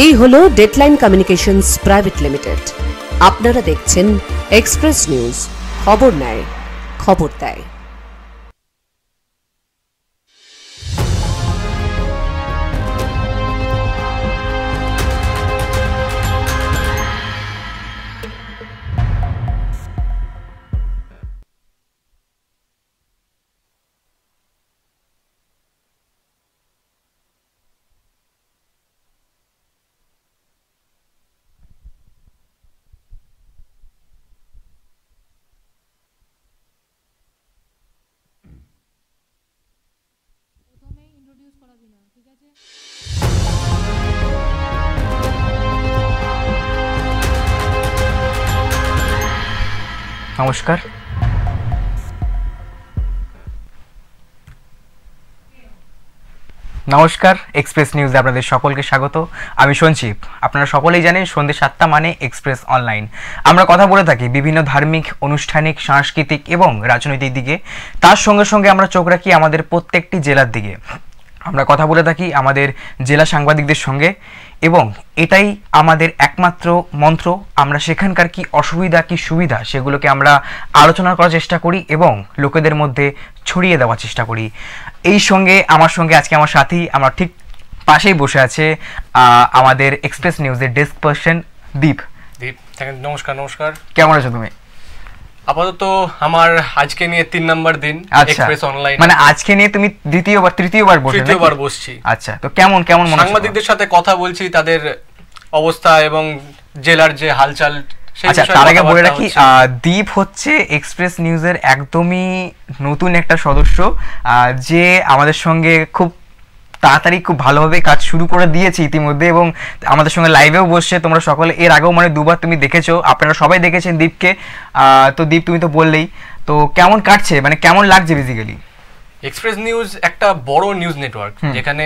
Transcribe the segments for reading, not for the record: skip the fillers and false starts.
এই হলো deadline communications private limited. আপনারা দেখছেন এক্সপ্রেস নিউজ, খবর নেয়, খবর দেয়। নমস্কার, এক্সপ্রেস নিউজে আপনাদের সকলকে স্বাগত। আমি সঞ্জীব। আপনারা সকলেই জানেন সন্ধ্যে 7টা মানে এক্সপ্রেস অনলাইন। আমরা কথা বলে থাকি বিভিন্ন ধার্মিক, আনুষ্ঠানিক, সাংস্কৃতিক এবং রাজনৈতিক দিকে। তার সঙ্গে সঙ্গে আমরা চোখ রাখি আমাদের প্রত্যেকটি জেলার দিকে। আমরা কথা বলে থাকি আমাদের জেলা সাংবাদিকদের সঙ্গে এবং এটাই আমাদের একমাত্র মন্ত্র। আমরা সেখানকার কি অসুবিধা কি সুবিধা সেগুলোকে আমরা আলোচনা করার চেষ্টা করি এবং লোকেদের মধ্যে ছড়িয়ে দেওয়ার চেষ্টা করি। এই সঙ্গে আমার আজকে আমার সাথী আমার ঠিক পাশেই বসে আছে আমাদের এক্সপ্রেস নিউজের ডেস্ক পার্সন দীপ। নমস্কার। কেমন আছো তুমি? আপাতত আমার আজকে নিয়ে 3 নম্বর দিন এক্সপ্রেস অনলাইন। মানে আজকে নিয়ে তুমি তৃতীয়বার বসছি। আচ্ছা, তো কেমন মনে সাংবাদিকদের সাথে কথা বলছি, তাদের অবস্থা এবং জেলার যে হালচাল। আচ্ছা, তার আগে বলে রাখি দীপ হচ্ছে এক্সপ্রেস নিউজের একদমই নতুন একটা সদস্য, যে আমাদের সঙ্গে খুব তাড়াতাড়ি খুব ভালোভাবে কাজ শুরু করে দিয়েছে ইতিমধ্যে এবং আমাদের সঙ্গে লাইভেও বসছে। তোমরা সকলে এর আগেও মানে 2বার তুমি দেখেছো, আপনারা সবাই দেখেছেন দীপকে। তো দীপ, তুমি তো বললেই, তো কেমন কাটছে, মানে কেমন লাগছে বেসিক্যালি? এক্সপ্রেস নিউজ একটা বড় নিউজ নেটওয়ার্ক, যেখানে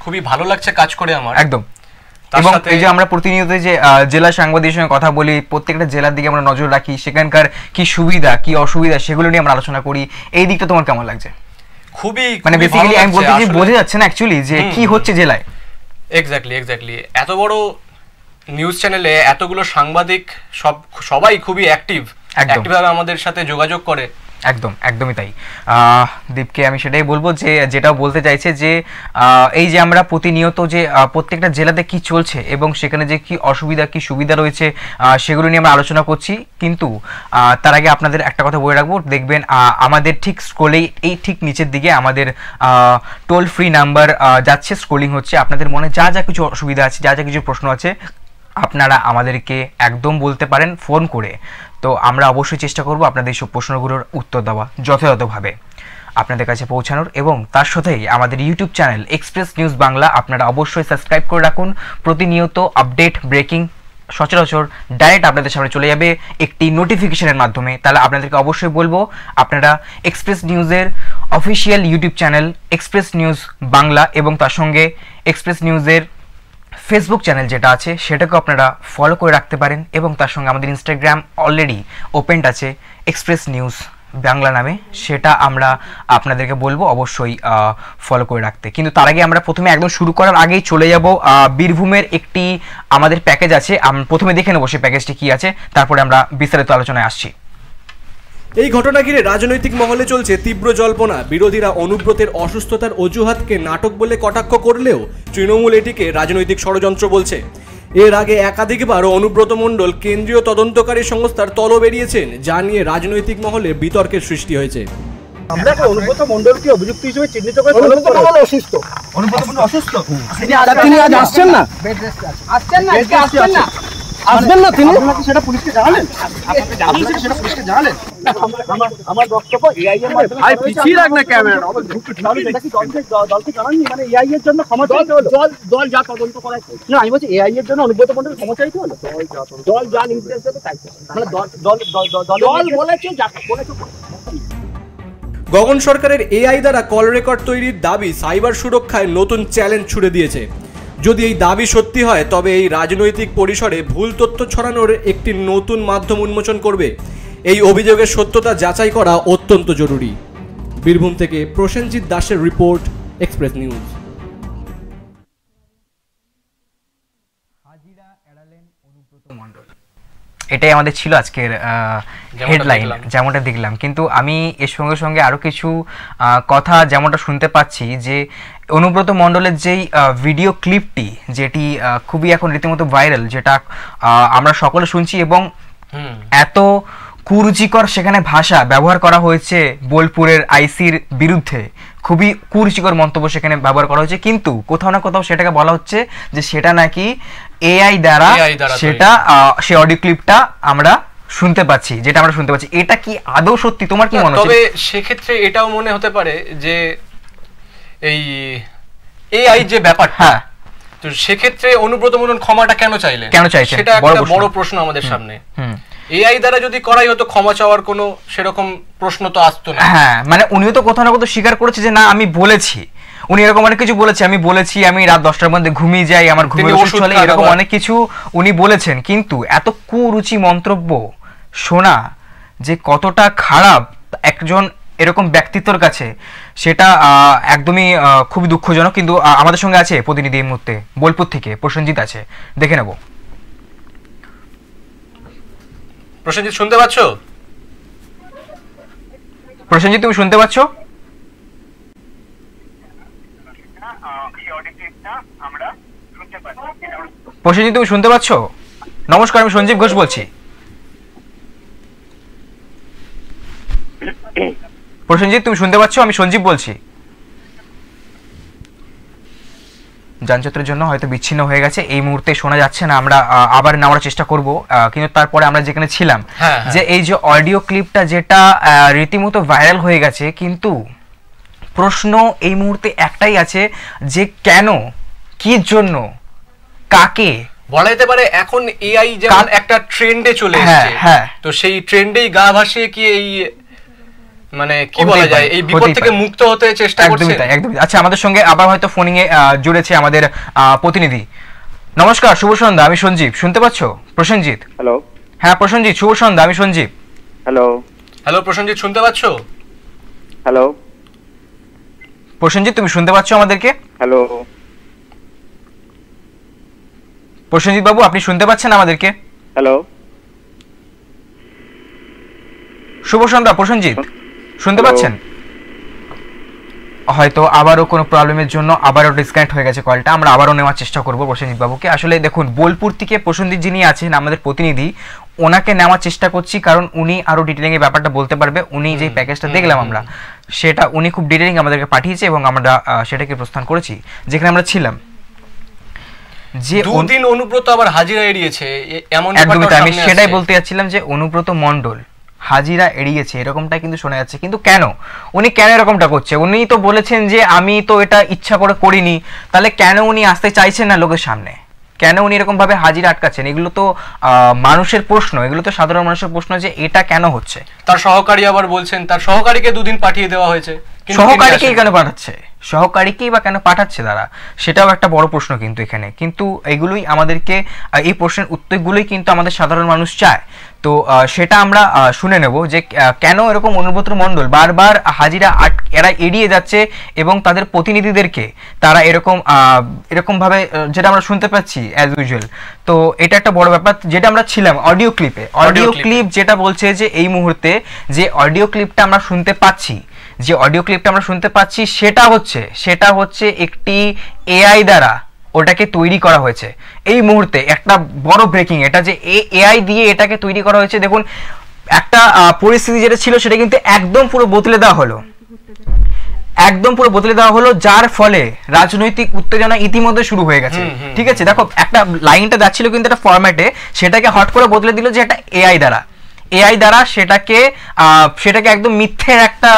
খুবই ভালো লাগছে কাজ করে আমার। একদম। এবং এই যে আমরা প্রতিনিয়ত যে জেলা সাংবাদিকের সঙ্গে কথা বলি, প্রত্যেকটা জেলার দিকে আমরা নজর রাখি, সেখানকার কি সুবিধা কি অসুবিধা সেগুলো নিয়ে আমরা আলোচনা করি। এই দিকটা তোমার কেমন লাগছে? খুবই মানে বেসিক্যালি আমি বলতে চাই বোঝা যাচ্ছে না অ্যাকচুয়ালি যে কি হচ্ছে জেলায়। এক্স্যাক্টলি এত বড় নিউজ চ্যানেলে এতগুলো সাংবাদিক সবাই খুবই অ্যাক্টিভভাবে আমাদের সাথে যোগাযোগ করে। একদমই তাই। দীপকে আমি সেটাই বলবো যে যেটা বলতে চাইছে যে এই যে আমরা প্রতিনিয়ত যে প্রত্যেকটা জেলাতে কি চলছে এবং সেখানে যে কি অসুবিধা কি সুবিধা রয়েছে সেগুলো নিয়ে আমরা আলোচনা করছি। কিন্তু তার আগে আপনাদের একটা কথা বলে রাখবো, দেখবেন আমাদের ঠিক স্ক্রোলেই এই ঠিক নিচের দিকে আমাদের টোল ফ্রি নাম্বার যাচ্ছে, স্ক্রোলিং হচ্ছে। আপনাদের মনে যা কিছু অসুবিধা আছে, যা কিছু প্রশ্ন আছে, আপনারা আমাদেরকে একদম বলতে পারেন ফোন করে। তো আমরা অবশ্যই চেষ্টা করব আপনাদের সব প্রশ্নগুলোর উত্তর দেওয়া যথাযথভাবে আপনাদের কাছে পৌঁছানোর। এবং তার সাথেই আমাদের YouTube channel express news Bangla আপনারা অবশ্যই সাবস্ক্রাইব করে রাখুন। প্রতিনিয়ত আপডেট, ব্রেকিং সচরাচর ডাইরেক্ট আপনাদের সামনে চলে যাবে একটি নোটিফিকেশনের মাধ্যমে। তাহলে আপনাদেরকে অবশ্যই বলবো আপনারা এক্সপ্রেস নিউজের official YouTube channel express news Bangla এবং তার সঙ্গে এক্সপ্রেস নিউজের ফেসবুক চ্যানেল যেটা আছে সেটাকে আপনারা ফলো করে রাখতে পারেন। এবং তার সঙ্গে আমাদের ইনস্টাগ্রাম অলরেডি ওপেনড আছে এক্সপ্রেস নিউজ বাংলা নামে, সেটা আমরা আপনাদেরকে বলবো অবশ্যই ফলো করে রাখতে। কিন্তু তার আগে আমরা প্রথমে একদম শুরু করার আগেই চলে যাব বীরভূমের একটি আমাদের প্যাকেজ আছে, প্রথমে দেখে নেবো সেই প্যাকেজটি কী আছে, তারপরে আমরা বিস্তারিত আলোচনায় আসছি। এই ঘটনা ঘিরে রাজনৈতিক মহলে চলছে তীব্র জল্পনা। বিরোধীরা অনুব্রতের অসুস্থতার অজুহাতকে নাটক বলে কটাক্ষ করলেও তৃণমূল এটিকে রাজনৈতিক ষড়যন্ত্র বলছে। এর আগে একাধিকবার অনুব্রত মণ্ডল কেন্দ্রীয় তদন্তকারী সংস্থার তলব এড়িয়েছেন, যা নিয়ে রাজনৈতিক মহলে বিতর্কের সৃষ্টি হয়েছে। আমরা অনুব্রত মণ্ডলকে অভিযুক্ত হিসেবে চিহ্নিত করে অসুস্থ। অনুব্রত মণ্ডল অসুস্থ, তিনি আজ আসছেন না, আসবেন না তিনি, সেটা পুলিশকে জানালেন? সেটা পুলিশকে জানালেন? আমার বক্তব্য এআইএর ভাই পিছিয়ে রাখ না ক্যামেরা, দলকে জানাননি, মানে এআই এর জন্য ক্ষমা চাইতে হলো? দল যা তদন্ত করায় না, আমি বলছি এআই এর জন্য অনুব্রত মণ্ডল ক্ষমা চাইতে হলো? দল যা নির্দেশ দেবে তাই, মানে দল বলেছে যাকে বলেছে। গগন সরকারের এআই দ্বারা কল রেকর্ড তৈরির দাবি সাইবার সুরক্ষায় নতুন চ্যালেঞ্জ ছুড়ে দিয়েছে। যদি এই দাবি সত্যি হয় তবে এই রাজনৈতিক পরিসরে ভুল তথ্য ছড়ানোর একটি নতুন মাধ্যম উন্মোচন করবে। এই অভিযোগের সত্যতা যাচাই করা অত্যন্ত জরুরি। বীরভূম থেকে প্রসেনজিৎ দাসের রিপোর্ট, এক্সপ্রেস নিউজ। এটাই আমাদের ছিল আজকের হেডলাইন, দেখলাম। যেমনটা দেখলাম। কিন্তু আমি এর সঙ্গে সঙ্গে আরও কিছু কথা যেমনটা শুনতে পাচ্ছি যে অনুব্রত মণ্ডলের যেই ভিডিও ক্লিপটি, যেটি খুবই এখন রীতিমতো ভাইরাল, যেটা আমরা সকলে শুনছি, এবং এত কুরুচিকর সেখানে ভাষা ব্যবহার করা হয়েছে বোলপুরের আইসির বিরুদ্ধে, খুবই কুরুচিকর মন্তব্য সেখানে ব্যবহার করা হয়েছে। কিন্তু কোথাও না কোথাও সেটাকে বলা হচ্ছে যে সেটা নাকি এআই দ্বারা সেটা সে অডিও ক্লিপটা আমরা শুনতে পাচ্ছি, যেটা আমরা শুনতে পাচ্ছি। এটা কি আদৌ সত্যি? তোমার কি মনে হয়? তবে সেক্ষেত্রে এটাও মনে হতে পারে যে এই এআই যে ব্যাপারটা, হ্যাঁ, তো সেক্ষেত্রে অনুব্রত মণ্ডল ক্ষমাটা কেন চাইলেন, সেটা একটা বড় প্রশ্ন আমাদের সামনে। এআই দ্বারা যদি করাই হতো, ক্ষমা চাওয়ার কোনো সেরকম প্রশ্ন তো আসতো না। হ্যাঁ, মানে উনিও তো কোথাও না কোথাও স্বীকার করেছে যে না আমি বলেছি, উনি এরকম অনেক কিছু বলেছে, আমি বলেছি আমি রাত 10টার মধ্যে ঘুমিয়ে যাই, আমার ঘুমের ওষুধ চলে, এরকম অনেক কিছু উনি বলেছেন। কিন্তু এত কুরুচি মন্তব্য শোনা যে কতটা খারাপ একজন এরকম ব্যক্তিত্বের কাছে, সেটা একদমই খুবই দুঃখজনক। কিন্তু আমাদের সঙ্গে আছে প্রতিনিধি এই মুহূর্তে বোলপুর থেকে প্রসেনজিৎ আছে, দেখে নেব। প্রসেনজিৎ শুনতে পাচ্ছ? প্রসেনজিৎ তুমি শুনতে পাচ্ছ? প্রসেনজিৎ তুমি শুনতে পাচ্ছ? নমস্কার, আমি সঞ্জীব ঘোষ বলছি। প্রসেনজিৎ তুমি শুনতে পাচ্ছ? আমি সঞ্জীব বলছি। যানজটের জন্য হয়তো বিচ্ছিন্ন হয়ে গেছে, এই মুহূর্তে শোনা যাচ্ছে না। আমরা আবার নেওয়ার চেষ্টা করব, কিন্তু তারপরে আমরা যেখানে ছিলাম, যে এই যে অডিও ক্লিপটা যেটা রীতিমতো ভাইরাল হয়ে গেছে, কিন্তু প্রশ্ন এই মুহূর্তে একটাই আছে যে কেন, কি জন্য, কাকে? বলা যেতে পারে এখন এআই যেমন একটা ট্রেন্ডে চলে এসেছে, তো সেই ট্রেন্ডেই গা ভাসিয়ে কি এই মানে কি বলা যায় এই বিপদ থেকে মুক্ত হতে চেষ্টা করছে। একদমই। আচ্ছা, আমাদের সঙ্গে আবার হয়তো ফোনিং এ জুড়েছে আমাদের প্রতিনিধি। নমস্কার, শুভ সন্ধ্যা, আমি সঞ্জীব। শুনতে পাচ্ছো প্রসেনজিৎ? হ্যালো। হ্যাঁ প্রসেনজিৎ, শুভ সন্ধ্যা, আমি সঞ্জীব। হ্যালো। হ্যালো প্রসেনজিৎ, শুনতে পাচ্ছো? হ্যালো প্রসেনজিৎ, তুমি শুনতে পাচ্ছো আমাদেরকে? হ্যালো প্রসেনজিৎ বাবু, আপনি শুনতে পাচ্ছেন আমাদেরকে? হ্যালো। শুভ সন্ধ্যা প্রসেনজিৎ, শুনতে পাচ্ছেন? হয়তো আবারও কোনো প্রবলেমের জন্য আবারও ডিসকানেক্ট হয়ে গেছে কলটা। আমরা আবারও নেওয়ার চেষ্টা করবো প্রসেনজিৎ বাবুকে। আসলে দেখুন, বোলপুর থেকে প্রসেনজিৎ যিনি আছেন আমাদের প্রতিনিধি, ওনাকে নেওয়ার চেষ্টা করছি, কারণ উনি আরও ডিটেলিং এ ব্যাপারটা বলতে পারবে। উনি যে প্যাকেজটা দেখলাম আমরা, সেটা উনি খুব ডিটেলিং আমাদেরকে পাঠিয়েছে এবং আমরা সেটাকে প্রস্থান করেছি যেখানে আমরা ছিলাম। যে দুদিন অনুব্রত আবার হাজিরা এড়িয়েছে, এমন একদমই তাই। আমি সেটাই বলতে যাচ্ছিলাম যে অনুব্রত মণ্ডল হাজিরা এড়িয়েছে, এরকমটা কিন্তু শোনা যাচ্ছে। কিন্তু কেন, উনি কেন এরকমটা করছে? উনি তো বলেছেন যে আমি তো এটা ইচ্ছা করে করিনি, তাহলে কেন উনি আসতে চাইছেন না লোকের সামনে? কেন উনি এরকম ভাবে হাজিরা আটকাচ্ছেন? এগুলো তো মানুষের প্রশ্ন, এগুলো তো সাধারণ মানুষের প্রশ্ন যে এটা কেন হচ্ছে। তার সহকারী আবার বলছেন তার সহকারীকে দুদিন পাঠিয়ে দেওয়া হয়েছে, সহকারীকেই কেন পাঠাচ্ছে? সহকারীকেই বা কেন পাঠাচ্ছে তারা? সেটাও একটা বড় প্রশ্ন কিন্তু এখানে। কিন্তু এগুলোই আমাদেরকে, এই প্রশ্নের উত্তরগুলোই কিন্তু আমাদের সাধারণ মানুষ চায়। তো সেটা আমরা শুনে নেব যে কেন এরকম অনুব্রত মণ্ডল বারবার হাজিরা এরা এড়িয়ে যাচ্ছে এবং তাদের প্রতিনিধিদেরকে তারা এরকম ভাবে, যেটা আমরা শুনতে পাচ্ছি অ্যাজ ইউজুয়াল। তো এটা একটা বড় ব্যাপার, যেটা আমরা ছিলাম অডিও ক্লিপে। অডিও ক্লিপ যেটা বলছে যে এই মুহূর্তে যে অডিও ক্লিপটা আমরা শুনতে পাচ্ছি, সেটা হচ্ছে একটি এআই দ্বারা ওটাকে তৈরি করা হয়েছে। এই মুহূর্তে একটা বড় ব্রেকিং, এটা যে এআই দিয়ে এটাকে তৈরি করা হয়েছে। দেখুন, একটা পরিস্থিতি যেটা ছিল সেটা কিন্তু একদম পুরো বদলে দেওয়া হলো, যার ফলে রাজনৈতিক উত্তেজনা ইতিমধ্যে শুরু হয়ে গেছে। ঠিক আছে, দেখো একটা লাইনটা যাচ্ছিল কিন্তু একটা ফরম্যাটে, সেটাকে হট করে বদলে দিল যে একটা এআই দ্বারা সেটাকে একদম মিথ্যের একটা,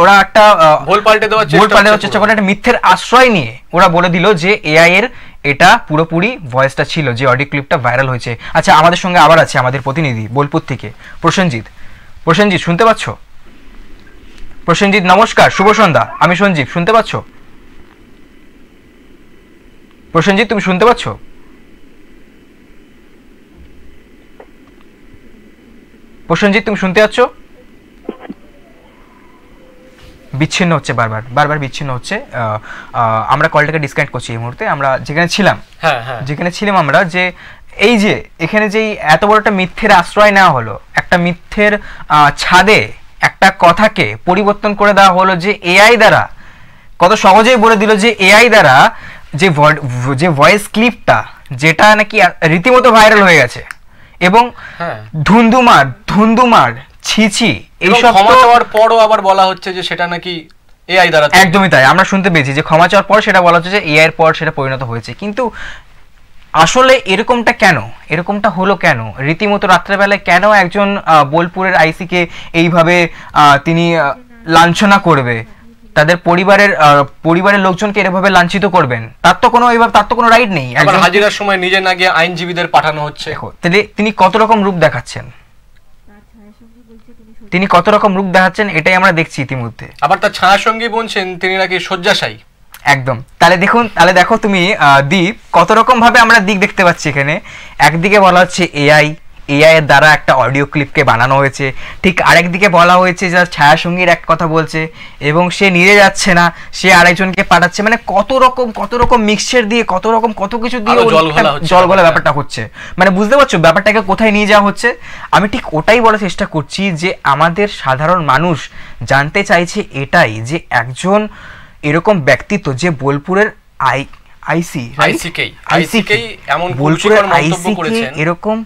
ওরা একটা ভুল পাল্টে দেওয়ার চেষ্টা করে একটা মিথ্যের আশ্রয় নিয়ে ওরা বলে দিল যে এআই এর এটা পুরোপুরি ভয়েসটা ছিল, যে অডিও ক্লিপটা ভাইরাল হয়েছে। আচ্ছা, আমাদের সঙ্গে আবার আছে আমাদের প্রতিনিধি বোলপুর থেকে প্রসেনজিৎ। প্রসেনজিৎ, শুনতে পাচ্ছ? প্রসেনজিৎ নমস্কার, শুভ সন্ধ্যা, আমি সঞ্জীব। শুনতে পাচ্ছ? প্রসেনজিৎ, তুমি শুনতে পাচ্ছ? প্রসেনজিৎ, তুমি শুনতে পাচ্ছ? বিচ্ছিন্ন হচ্ছে, বারবার বিচ্ছিন্ন হচ্ছে। আমরা কলটাকে ডিসকানেক্ট করছি এই মুহূর্তে। আমরা যেখানে ছিলাম আমরা, যে এই যে এখানে যেই এত বড় একটা মিথ্যের আশ্রয় নেওয়া হলো, একটা মিথ্যের ছাদে একটা কথাকে পরিবর্তন করে দেওয়া হলো যে এআই দ্বারা, কত সহজেই বলে দিল যে এআই দ্বারা যে ভয়েস ক্লিপটা যেটা নাকি রীতিমতো ভাইরাল হয়ে গেছে এবং ধুন্দুমার ছিছি এইসব ক্ষমা চাওয়ার পরও আবার বলা হচ্ছে যে সেটা নাকি এআই দ্বারা। একদমই তাই, আমরা শুনতে পেয়েছি যে ক্ষমা চাওয়ার পর সেটা বলা হচ্ছে যে এআই এর পর সেটা পরিণত হয়েছে। কিন্তু আসলে এরকমটা কেন, এরকমটা হলো কেন? রীতিমতো রাত্রেবেলায় কেন একজন বোলপুরের আইসিকে এইভাবে তিনি লাঞ্ছনা করবে, তাদের পরিবারের লোকজনকে এভাবে লাঞ্ছিত করবেন? তার তো কোনো রাইট নেই। একজন হাজিরার সময় নিজে না গিয়ে আইনজীবীদের পাঠানো হচ্ছে। তাহলে তিনি কত রকম রূপ দেখাচ্ছেন, এটাই আমরা দেখছি ইতিমধ্যে। আবার তার ছায়াসঙ্গী বলছেন তিনি নাকি শয্যাশায়ী। একদম। তাহলে দেখো তুমি দীপ, কত রকম ভাবে আমরা দিক দেখতে পাচ্ছি এখানে। একদিকে বলা হচ্ছে এআই এর দ্বারা একটা অডিও ক্লিপকে বানানো হয়েছে, ঠিক আরেকদিকে বলা হয়েছে যে ছায়াসঙ্গীর এক কথা বলছে এবং সে নিজে যাচ্ছে না, সে আরেকজনকে পাঠাচ্ছে। মানে কত রকম মিক্সচার দিয়ে কত কিছু দিয়ে জলগলা ব্যাপারটা হচ্ছে। মানে বুঝতে পারছো ব্যাপারটাকে কোথায় নিয়ে যাওয়া হচ্ছে? আমি ঠিক ওটাই বলার চেষ্টা করছি যে আমাদের সাধারণ মানুষ জানতে চাইছে এটাই, যে একজন এরকম ব্যক্তিত্ব যে বোলপুরের এরকম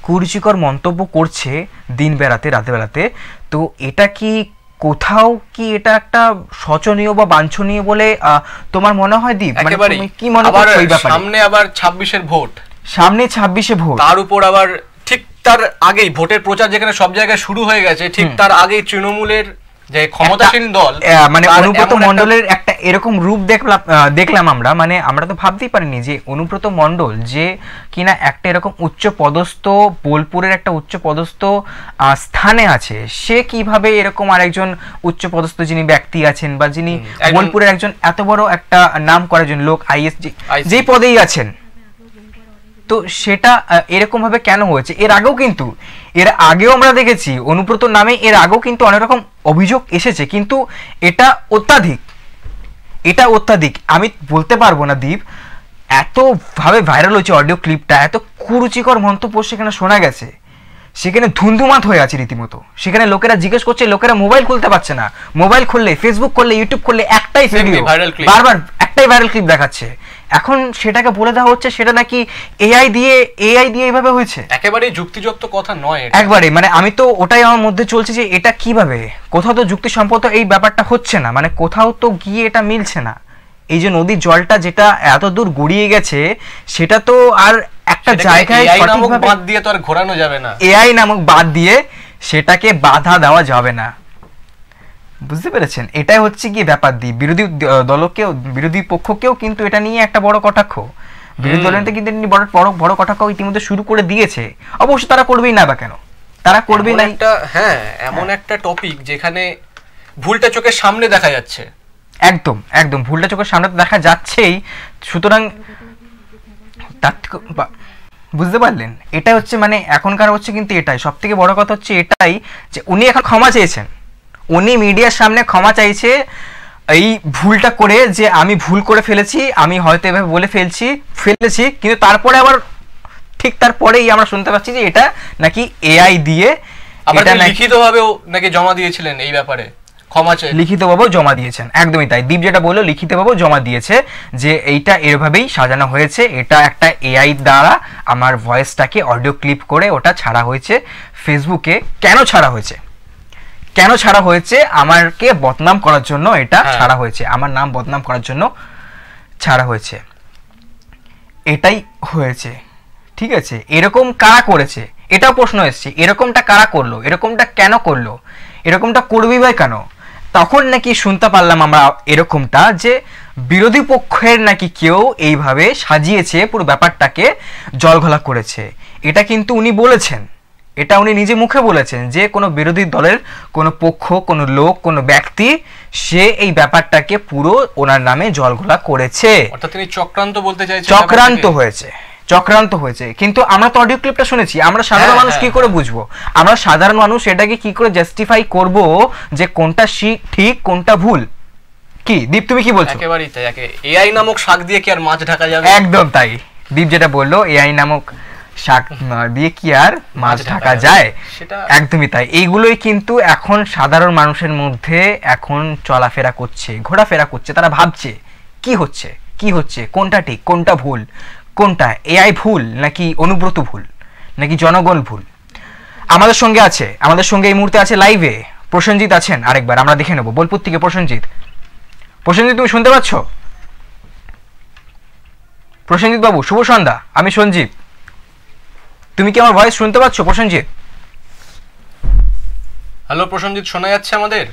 কুরুচিকর মন্তব্য করছে দিন বেড়াতে রাতে বেড়াতে, তো এটা কি কোথাও কি এটা একটা শোচনীয় বা বাঞ্ছনীয় বলে তোমার মনে হয় দীপ? মানে তুমি কি মনে করছো এই ব্যাপারে? সামনে আবার 26-এর ভোট, তার উপর আবার ঠিক তার আগেই ভোটের প্রচার যেখানে সব জায়গায় শুরু হয়ে গেছে, ঠিক তার আগেই তৃণমূলের যে ক্ষমতাসীন দল মানে অনুব্রত মণ্ডলের একটা এরকম রূপ দেখলাম আমরা। মানে আমরা তো ভাবতেই পারিনি যে অনুব্রত মণ্ডল যে কিনা একটা এরকম উচ্চপদস্থ বোলপুরের একটা উচ্চপদস্থ স্থানে আছে, সে কিভাবে এরকম আরেকজন উচ্চপদস্থ যিনি ব্যক্তি আছেন বা যিনি বোলপুরের একজন এত বড় একটা নাম করা একজন লোক আইএস যেই পদেই আছেন, তো সেটা এরকম ভাবে কেন হয়েছে? এর আগেও আমরা দেখেছি অনুব্রত নামে এর আগেও কিন্তু অনেক রকম অভিযোগ এসেছে, কিন্তু এটা অত্যাধিক আমি বলতে পারবো না দীপ। এত ভাবে ভাইরাল হয়েছে অডিও ক্লিপটা, এত কুরুচিকর মন্তব্য সেখানে শোনা গেছে, সেখানে ধুন্ধুমাত হয়ে আছে রীতিমতো। সেখানে লোকেরা জিজ্ঞেস করছে, লোকেরা মোবাইল খুলতে পারছে না, মোবাইল খুললে ফেসবুক করলে ইউটিউব করলে একটাই ভিডিও, বারবার একটাই ভাইরাল ক্লিপ দেখাচ্ছে। এখন সেটাকে বলে দেওয়া হচ্ছে সেটা নাকি এআই দিয়ে এইভাবে হয়েছে। একেবারে যুক্তিযুক্ত কথা নয় একবারে। মানে আমি তো ওটাই আমার মধ্যে চলছে যে এটা কিভাবে, কোথাও তো যুক্তিসম্মত এই ব্যাপারটা হচ্ছে না, মানে কোথাও তো গিয়ে এটা মিলছে না। এই যে নদীর জলটা যেটা এত দূর গড়িয়ে গেছে, সেটা তো আর একটা জায়গায় সঠিকভাবে বাঁধ দিয়ে তো আর ঘোরানো যাবে না, এআই নামক বাঁধ দিয়ে সেটাকে বাধা দেওয়া যাবে না। বুঝতে পেরেছেন? এটাই হচ্ছে কি ব্যাপার। বিরোধী পক্ষকেও কিন্তু এটা নিয়ে একটা বড় কটাক্ষ, বিরোধী দলের কিন্তু বড় কটাক্ষ ইতিমধ্যে শুরু করে দিয়েছে। অবশ্য তারা করবেই না, বা কেন তারা করবেই না? এমন একটা টপিক যেখানে ভুলটা চোখের সামনে দেখা যাচ্ছে, একদম ভুলটা চোখের সামনে দেখা যাচ্ছেই। সুতরাং বুঝতে পারলেন? এটাই হচ্ছে মানে এখনকার হচ্ছে কিন্তু এটাই সব থেকে বড় কথা হচ্ছে এটাই যে উনি এখন ক্ষমা চেয়েছেন, উনি মিডিয়ার সামনে ক্ষমা চাইছে এই ভুলটা করে, যে আমি ভুল করে ফেলেছি, আমি হয়তো এভাবে বলে ফেলেছি, কিন্তু তারপরে আবার ঠিক তারপরেই আমরা শুনতে পাচ্ছি যে এটা নাকি এআই দিয়ে লিখিতভাবেও নাকি জমা দিয়েছিলেন, এই ব্যাপারে ক্ষমা চাই লিখিতভাবেও জমা দিয়েছেন। একদমই তাই, দীপ যেটা বললো লিখিতভাবেও জমা দিয়েছে যে এইটা এভাবেই সাজানো হয়েছে, এটা একটা এআই দ্বারা আমার ভয়েসটাকে অডিও ক্লিপ করে ওটা ছাড়া হয়েছে ফেসবুকে। কেন ছাড়া হয়েছে? আমাকে বদনাম করার জন্য এটা ছাড়া হয়েছে, আমার নাম বদনাম করার জন্য ছাড়া হয়েছে, এটাই হয়েছে। ঠিক আছে, এরকম কারা করেছে এটাও প্রশ্ন এসছে। এরকমটা কারা করলো, এরকমটা কেন করলো, এরকমটা করবি ভাই কেন? তখন নাকি শুনতে পারলাম আমরা এরকমটা যে বিরোধী পক্ষের নাকি কেউ এইভাবে সাজিয়েছে, পুরো ব্যাপারটাকে জলঘোলা করেছে। এটা কিন্তু উনি বলেছেন, এটা উনি নিজে মুখে বলেছেন যে কোনো বিরোধী দলের কোনো পক্ষ, কোনো লোক, কোনো ব্যক্তি সে এই ব্যাপারটাকে পুরো ওনার নামে জলঘোলা করেছে। অর্থাৎ তিনি চক্রান্ত বলতে চাইছেন, চক্রান্ত হয়েছে। কিন্তু আমরা তো অডিও ক্লিপটা শুনেছি, আমরা সাধারণ মানুষ কি করে বুঝবো? আমরা সাধারণ মানুষ এটাকে কি করে জাস্টিফাই করব যে কোনটা ঠিক কোনটা ভুল? কি দীপ তুমি কি বলছো? একেবারেই তাই। এআই নামক শাক দিয়ে কি আর মাছ ঢাকা যাবে? একদম তাই, দীপ যেটা বললো এআই নামক শাক দিয়ে কি আর মাছ ঢাকা যায়, একদমই তাই। এইগুলোই কিন্তু এখন সাধারণ মানুষের মধ্যে এখন চলাফেরা করছে, ঘোরাফেরা করছে। তারা ভাবছে কি হচ্ছে কি হচ্ছে, কোনটা ঠিক কোনটা ভুল, কোনটা এআই ভুল নাকি অনুব্রত ভুল নাকি জনগণ ভুল। আমাদের সঙ্গে এই মুহূর্তে আছে লাইভে প্রসেনজিৎ আছেন। আরেকবার আমরা দেখে নেব বোলপুর থেকে প্রসেনজিৎ। প্রসেনজিৎ তুমি শুনতে পাচ্ছ? প্রসেনজিৎ বাবু শুভ সন্ধ্যা, আমি সঞ্জীব। তুমি কি আমার ভয়েস শুনতে পাচ্ছ প্রসেনজিৎ? হ্যালো প্রসেনজিৎ, শোনা যাচ্ছে আমাদের?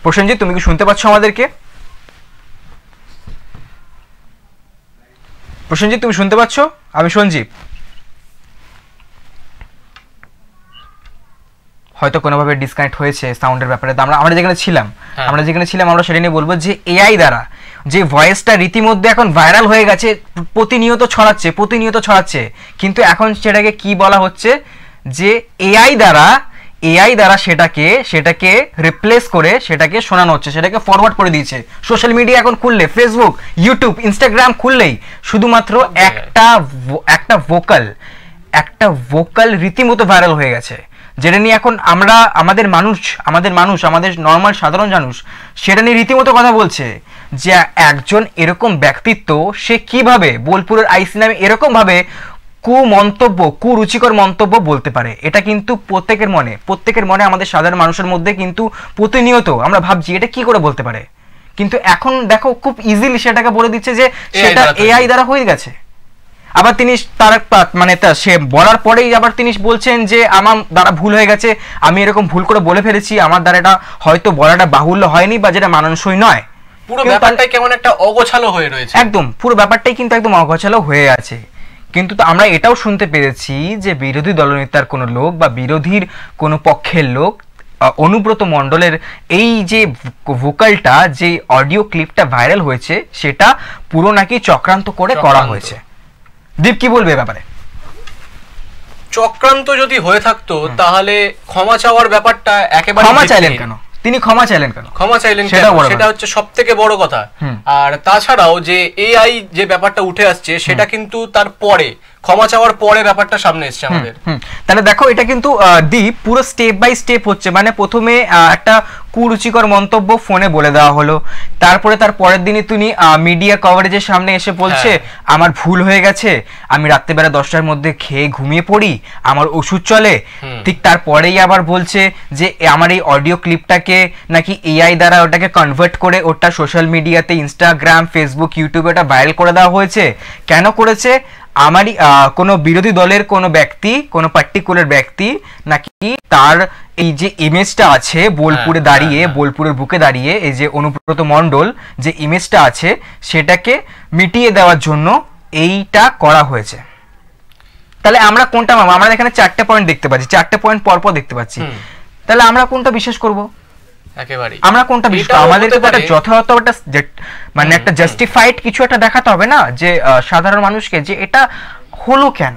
প্রসেনজিৎ তুমি কি শুনতে পাচ্ছ আমাদেরকে? প্রসেনজিৎ তুমি শুনতে পাচ্ছ? আমি সঞ্জীব। হয়তো কোনোভাবে ডিসকানেক্ট হয়েছে সাউন্ডের ব্যাপারে। তো আমরা যেখানে ছিলাম আমরা সেটা নিয়ে বলবো যে এআই দ্বারা যে ভয়েসটা রীতিমধ্যে এখন ভাইরাল হয়ে গেছে, প্রতিনিয়ত ছড়াচ্ছে, কিন্তু এখন সেটাকে কি বলা হচ্ছে যে এআই দ্বারা সেটাকে রিপ্লেস করে সেটাকে শোনানো হচ্ছে, সেটাকে ফরওয়ার্ড করে দিয়েছে। সোশ্যাল মিডিয়া এখন খুললে, ফেসবুক, ইউটিউব, ইনস্টাগ্রাম খুললেই শুধুমাত্র একটা ভোকাল রীতিমতো ভাইরাল হয়ে গেছে, যেটা নিয়ে এখন আমাদের নর্মাল সাধারণ মানুষ সেটা নিয়ে রীতিমতো কথা বলছে যে একজন এরকম ব্যক্তিত্ব সে কিভাবে বোলপুরের আইসি নামে এরকম ভাবে কুরুচিকর মন্তব্য বলতে পারে। এটা কিন্তু প্রত্যেকের মনে আমাদের সাধারণ মানুষের মধ্যে কিন্তু প্রতিনিয়ত আমরা ভাবছি এটা কি করে বলতে পারে, কিন্তু এখন দেখো খুব ইজিলি সেটাকে বলে দিচ্ছে যে সেটা এআই দ্বারা হয়ে গেছে। আবার তিনি সে বলার পরেই আবার তিনি বলছেন যে আমার দ্বারা ভুল হয়ে গেছে, আমি এরকম ভুল করে বলে ফেলেছি, আমার দ্বারা এটা হয়তো বলাটা বাহুল্য হয়নি বা যেটা মানানসই নয়। পুরো ব্যাপারটাই কেমন একটা অগোছালো হয়ে রয়েছে, একদম পুরো ব্যাপারটাই কিন্তু একদম অগোছালো হয়ে আছে। কিন্তু আমরা এটাও শুনতে পেরেছি যে বিরোধী দলনেতার কোনো লোক বা বিরোধীর কোনো পক্ষের লোক অনুব্রত মণ্ডলের এই যে ভোকালটা, যে অডিও ক্লিপটা ভাইরাল হয়েছে সেটা পুরো নাকি চক্রান্ত করে করা হয়েছে। দীপ কি বলবে ব্যাপারে? চক্রান্ত যদি হয়ে থাকতো তাহলে ক্ষমা চাওয়ার ব্যাপারটা একেবারে ক্ষমা চাইলেন কেন তিনি? ক্ষমা চাইলেন সেটা হচ্ছে সবথেকে বড় কথা। আর তাছাড়াও যে এআই যে ব্যাপারটা উঠে আসছে সেটা কিন্তু তার পরে, ক্ষমা চাওয়ার পরে ব্যাপারটা সামনে এসছে আমাদের। তাহলে দেখো এটা কিন্তু দীপ পুরো স্টেপ বাই স্টেপ হচ্ছে। মানে প্রথমে একটা কুরুচিকর মন্তব্য ফোনে বলে দেওয়া হলো, তারপরে তার পরের দিনই তিনি মিডিয়া কভারেজের সামনে এসে বলছে আমার ভুল হয়ে গেছে, আমি রাত্রেবেলা 10টার মধ্যে খেয়ে ঘুমিয়ে পড়ি, আমার ওষুধ চলে। ঠিক তারপরেই আবার বলছে যে আমার এই অডিও ক্লিপটাকে নাকি এআই দ্বারা ওটাকে কনভার্ট করে ওটা সোশ্যাল মিডিয়াতে ইনস্টাগ্রাম, ফেসবুক, ইউটিউবে ওটা ভাইরাল করে দেওয়া হয়েছে। কেন করেছে? আমারই কোনো বিরোধী দলের কোনো ব্যক্তি, কোনো পার্টিকুলার ব্যক্তি নাকি তার এই যে ইমেজটা আছে বোলপুরে দাঁড়িয়ে, বোলপুরের বুকে দাঁড়িয়ে এই যে অনুব্রত মণ্ডল যে ইমেজটা আছে সেটাকে মিটিয়ে দেওয়ার জন্য এইটা করা হয়েছে। তাহলে আমরা কোনটা মামা? আমরা এখানে 4টে পয়েন্ট দেখতে পাচ্ছি, 4টে পয়েন্ট পরপর দেখতে পাচ্ছি। তাহলে আমরা কোনটা বিশ্বাস করব? আমরা কোনটা বিশ্বাস? আমাদের তো একটা যথাযথ মানে একটা জাস্টিফাইড কিছু একটা দেখাতে হবে না যে সাধারণ মানুষকে যে এটা হলো কেন।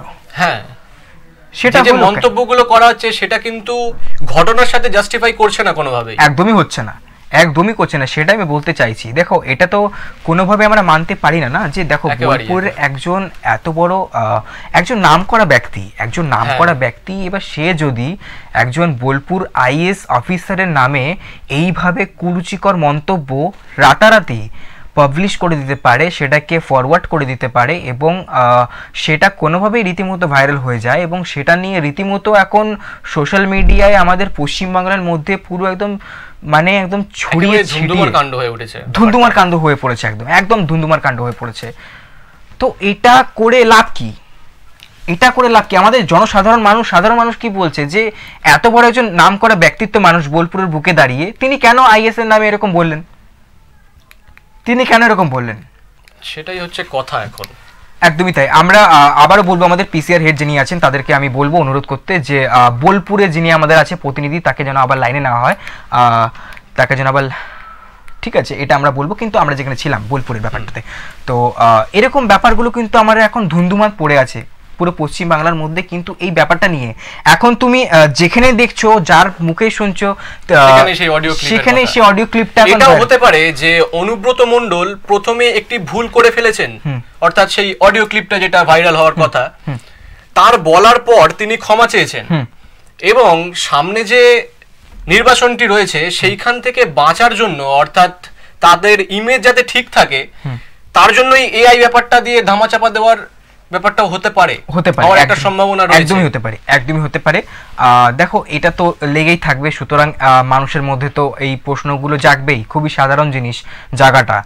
সেটা যে মন্তব্যগুলো করা হচ্ছে সেটা কিন্তু ঘটনার সাথে জাস্টিফাই করছে না কোনোভাবেই, একদমই করছে না, সেটা আমি বলতে চাইছি। দেখো এটা তো কোনোভাবে আমরা মানতে পারি না যে দেখো বোলপুরের একজন এত বড় একজন নামকরা ব্যক্তি, এবার সে যদি একজন বোলপুর আইএস অফিসারের নামে এইভাবে কুরুচিকর মন্তব্য রাতারাতি পাবলিশ করে দিতে পারে, সেটাকে ফরওয়ার্ড করে দিতে পারে এবং সেটা কোনোভাবেই রীতিমতো ভাইরাল হয়ে যায় এবং সেটা নিয়ে রীতিমতো এখন সোশ্যাল মিডিয়ায় আমাদের পশ্চিমবাংলার মধ্যে পুরো একদম ছড়িয়ে ধুন্ধুমার কাণ্ড হয়ে উঠেছে, ধুন্ধুমার কাণ্ড হয়ে পড়েছে, একদম ধুন্ধুমার কাণ্ড হয়ে পড়েছে। তো এটা করে লাভ কি? আমাদের সাধারণ মানুষ কি বলছে যে এত বড় একজন নামকরা ব্যক্তিত্ব মানুষ বোলপুরের বুকে দাঁড়িয়ে তিনি কেন আইএস এর নামে এরকম বললেন? সেটাই হচ্ছে কথা এখন। একদমই তাই। আমরা আবারও বলবো আমাদের পিসিআর হেড যিনি আছেন তাদেরকে আমি বলবো অনুরোধ করতে যে বোলপুরে যিনি আমাদের আছে প্রতিনিধি তাকে যেন আবার লাইনে নেওয়া হয়, তাকে যেন আবার, ঠিক আছে এটা আমরা বলবো। কিন্তু আমরা যেখানে ছিলাম বোলপুরের ব্যাপারটাতে, তো এরকম ব্যাপারগুলো কিন্তু আমার এখন ধুন্ধুমার পড়ে আছে পুরো পশ্চিম বাংলার মধ্যে। কিন্তু এই ব্যাপারটা নিয়ে এখন তুমি যেখানে দেখছো, যার মুখে শুনছো, সেখানে সেই অডিও ক্লিপটা এটাও হতে পারে যে অনুব্রত মণ্ডল প্রথমে একটি ভুল করে ফেলেছেন, অর্থাৎ সেই অডিও ক্লিপটা যেটা ভাইরাল হওয়ার কথা তার বলার পর তিনি ক্ষমা চেয়েছেন এবং সামনে যে নির্বাচনটি রয়েছে সেইখান থেকে বাঁচার জন্য, অর্থাৎ তাদের ইমেজ যাতে ঠিক থাকে তার জন্যই এআই ব্যাপারটা দিয়ে ধামাচাপা দেওয়ার ব্যাপারটাও হতে পারে একটা সম্ভাবনা রয়েছে। একদমই হতে পারে। দেখো এটা তো লেগেই থাকবে, সুতরাং মানুষের মধ্যে তো এই প্রশ্নগুলো জাগবেই। খুবই সাধারণ জিনিস জায়গাটা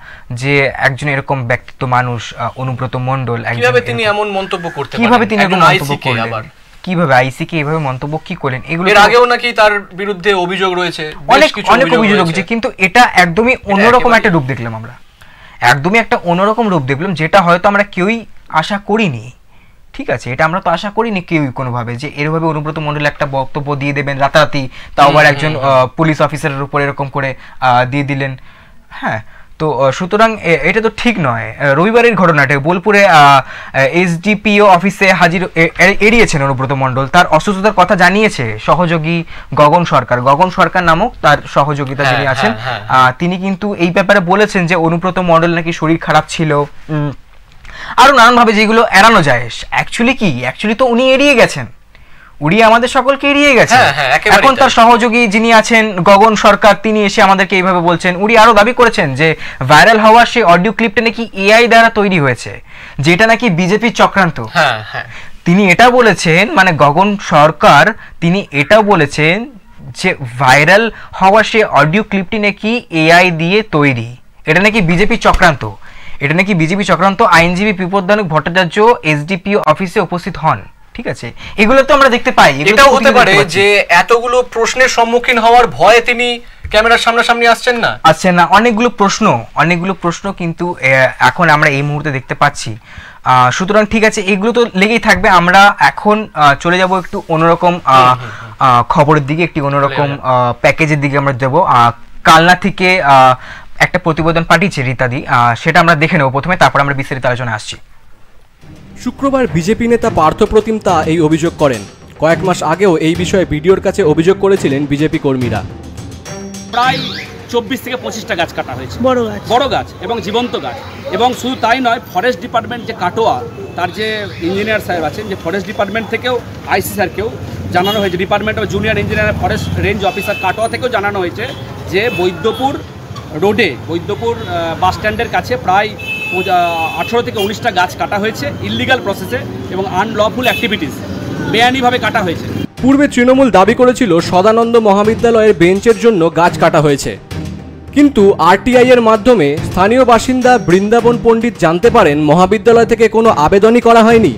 যে একজন এরকম ব্যক্তিত্ব মানুষ অনুব্রত মণ্ডল কিভাবে তিনি এমন মন্তব্য করতে পারেন, কিভাবে তিনি এরকম মন্তব্য করলেন, কিভাবে আইসিকে এইভাবে মন্তব্য কি করলেন, এগুলো এর আগেও নাকি তার বিরুদ্ধে অভিযোগ রয়েছে, অনেক অভিযোগ রয়েছে, কিন্তু এটা একদমই অন্যরকম একটা রূপ দেখলাম আমরা, একদমই একটা অন্যরকম রূপ দেখলাম যেটা হয়তো আমরা কেউই আশা করিনি। ঠিক আছে, এটা আমরা তো আশা করিনি কেউই কোনোভাবে যে এরভাবে অনুব্রত মণ্ডল একটা বক্তব্য দিয়ে দেবেন রাতারাতি, তাও আবার একজন পুলিশ অফিসারের উপর এরকম করে দিয়ে দিলেন। হ্যাঁ, তো সুতরাং এটা তো ঠিক নয়। রবিবারের ঘটনাটা বোলপুরে এসডিপিও অফিসে হাজির এড়িয়েছেন অনুব্রত মণ্ডল, তার অসুস্থতার কথা জানিয়েছে সহযোগী গগন সরকার নামক তার সহযোগিতা যিনি আছেন, তিনি কিন্তু এই ব্যাপারে বলেছেন যে অনুব্রত মণ্ডল নাকি শরীর খারাপ ছিল, আরো নানানভাবে যেগুলো এড়ানো যায়। অ্যাকচুয়ালি তো উনি এড়িয়ে গেছেন, উড়িয়ে আমাদের সকলকে এড়িয়ে গেছে। এখন তার সহযোগী যিনি আছেন গগন সরকার, তিনি এসে আমাদেরকে এইভাবে বলছেন। উনি আরো দাবি করেছেন যে ভাইরাল হওয়া সেই অডিও ক্লিপটা নাকি এআই দ্বারা তৈরি হয়েছে, যেটা নাকি বিজেপির চক্রান্ত। তিনি এটা বলেছেন, মানে গগন সরকার তিনি এটাও বলেছেন যে ভাইরাল হওয়া সেই অডিও ক্লিপটি নাকি এআই দিয়ে তৈরি, এটা নাকি বিজেপির চক্রান্ত, আইনজীবী বিপদানুক ভট্টাচার্য এসডিপিও অফিসে উপস্থিত হন। ঠিক আছে, এগুলো তো আমরা দেখতে পাই। এটাও হতে পারে যে এতগুলো প্রশ্নের সম্মুখীন হওয়ার ভয়ে তিনি ক্যামেরার সামনাসামনি আসছেন না। অনেকগুলো প্রশ্ন কিন্তু এখন আমরা এই মুহূর্তে দেখতে পাচ্ছি। সুতরাং ঠিক আছে, এগুলো তো লেগেই থাকবে। আমরা এখন চলে যাব একটু অন্যরকম খবরের দিকে, একটি অন্যরকম প্যাকেজের দিকে আমরা যাব। কালনা থেকে একটা প্রতিবেদন পাঠিয়েছে রীতাদি, সেটা আমরা দেখে নেব প্রথমে, তারপর আমরা বিস্তারিত আলোচনা আসছি। শুক্রবার বিজেপি নেতা পার্থপ্রতিম তা এই অভিযোগ করেন। কয়েক মাস আগেও এই বিষয়ে বিডিওর কাছে অভিযোগ করেছিলেন বিজেপি কর্মীরা। প্রায় 24 থেকে 25টা গাছ কাটা হয়েছে, বড় গাছ এবং জীবন্ত গাছ। এবং শুধু তাই নয়, ফরেস্ট ডিপার্টমেন্ট যে কাটোয়া, তার যে ইঞ্জিনিয়ার সাহেব আছেন, যে ফরেস্ট ডিপার্টমেন্ট থেকেও আইসি স্যারকেও জানানো হয়েছে, department of junior engineer forest range officer Katwa থেকেও জানানো হয়েছে যে বৈদ্যপুর রোডে, বৈদ্যপুর বাস স্ট্যান্ডের কাছে প্রায় 18 থেকে 19টা গাছ কাটা হয়েছে ইললিগাল প্রসেসে এবং আনলফুল অ্যাক্টিভিটিস, বেআইনিভাবে কাটা হয়েছে। পূর্বে তৃণমূল দাবি করেছিল সদানন্দ মহাবিদ্যালয়ের বেঞ্চের জন্য গাছ কাটা হয়েছে, কিন্তু আরটিআই এর মাধ্যমে স্থানীয় বাসিন্দা বৃন্দাবন পণ্ডিত জানতে পারেন মহাবিদ্যালয় থেকে কোনো আবেদনই করা হয়নি।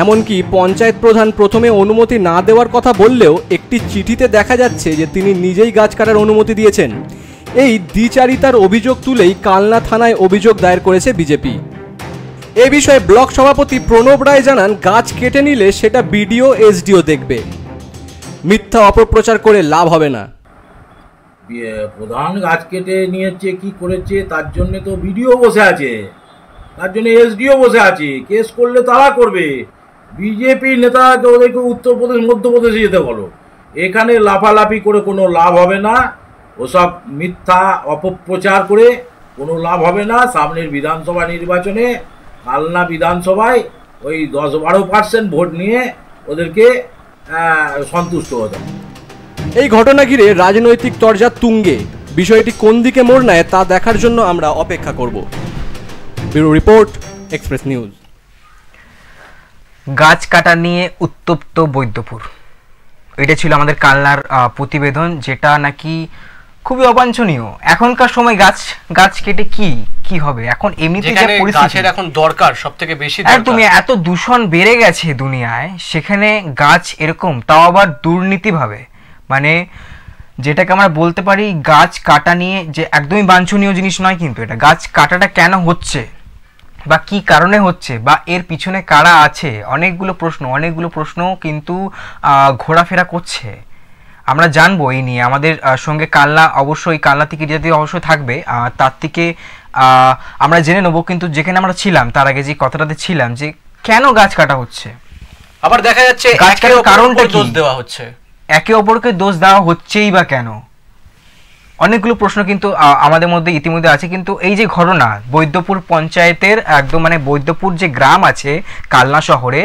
এমনকি পঞ্চায়েত প্রধান প্রথমে অনুমতি না দেওয়ার কথা বললেও একটি চিঠিতে দেখা যাচ্ছে যে তিনি নিজেই গাছ কাটার অনুমতি দিয়েছেন। এই দ্বিচারিতার অভিযোগ তুলেই কালনা থানায় অভিযোগ দায়ের করেছে বিজেপি। এ বিষয়ে ব্লক সভাপতি প্রণব রায় জানান, গাছ কেটে নিলে সেটা বিডিও এসডিও দেখবে, মিথ্যা অপপ্রচার করে লাভ হবে না। প্রধান গাছ কেটে নিয়েছে কি করেছে তার জন্য তো বিডিও বসে আছে, তার জন্য এসডিও বসে আছে, কেস করলে তারা করবে। বিজেপি নেতাকে ওদেরকে উত্তরপ্রদেশ মধ্যপ্রদেশে যেতে বলো, এখানে লাফালাফি করে কোনো লাভ হবে না, ওসব মিথ্যা অপপ্রচার করে কোনো লাভ হবে না। সামনের বিধানসভা নির্বাচনে কালনা বিধানসভায় ওই 10-12% ভোট নিয়ে ওদেরকে সন্তুষ্ট হতে হবে। এই ঘটনা ঘিরে রাজনৈতিক তরজা তুঙ্গে। বিষয়টি কোন দিকে মোড় নেয় তা দেখার জন্য আমরা অপেক্ষা করব। Bureau report, express news. গাছ কাটা নিয়ে উত্তপ্ত বৈদ্যপুর, এটা ছিল আমাদের কালনার প্রতিবেদন, যেটা নাকি খুবই অবাঞ্ছনীয়। এখনকার সময় গাছ কেটে কি হবে? এখন এমনিতে যে পরিস্থিতি, এখন দরকার সবথেকে বেশি দরকার, একদমই এত দূষণ বেড়ে গেছে দুনিয়ায়, সেখানে গাছ এরকম, তাও আবার দুর্নীতিভাবে, মানে যেটাকে আমরা বলতে পারি গাছ কাটা নিয়ে যে একদমই বাঞ্ছনীয় জিনিস নয়। কিন্তু এটা গাছ কাটাটা কেন হচ্ছে বা কি কারণে হচ্ছে বা এর পিছনে কারা আছে, অনেকগুলো প্রশ্ন কিন্তু ঘোরাফেরা করছে। আমরা জানবো এই নিয়ে। আমাদের সঙ্গে কালনা থেকে যদি অবশ্যই থাকবে, তার থেকে আমরা জেনে নেবো। কিন্তু যেখানে আমরা ছিলাম তার আগে যে কথাটাতে ছিলাম যে কেন গাছ কাটা হচ্ছে, আবার দেখা যাচ্ছে গাছ কাটার কারণটা কি, দোষ দেওয়া হচ্ছে, একে অপরকে দোষ দেওয়া হচ্ছেই বা কেন, অনেকগুলো প্রশ্ন কিন্তু আমাদের মধ্যে ইতিমধ্যে আছে, কিন্তু এই যে ঘটনা বৈদ্যপুর পঞ্চায়েতের একদম মানে বৈদ্যপুর যে গ্রাম আছে কালনা শহরে,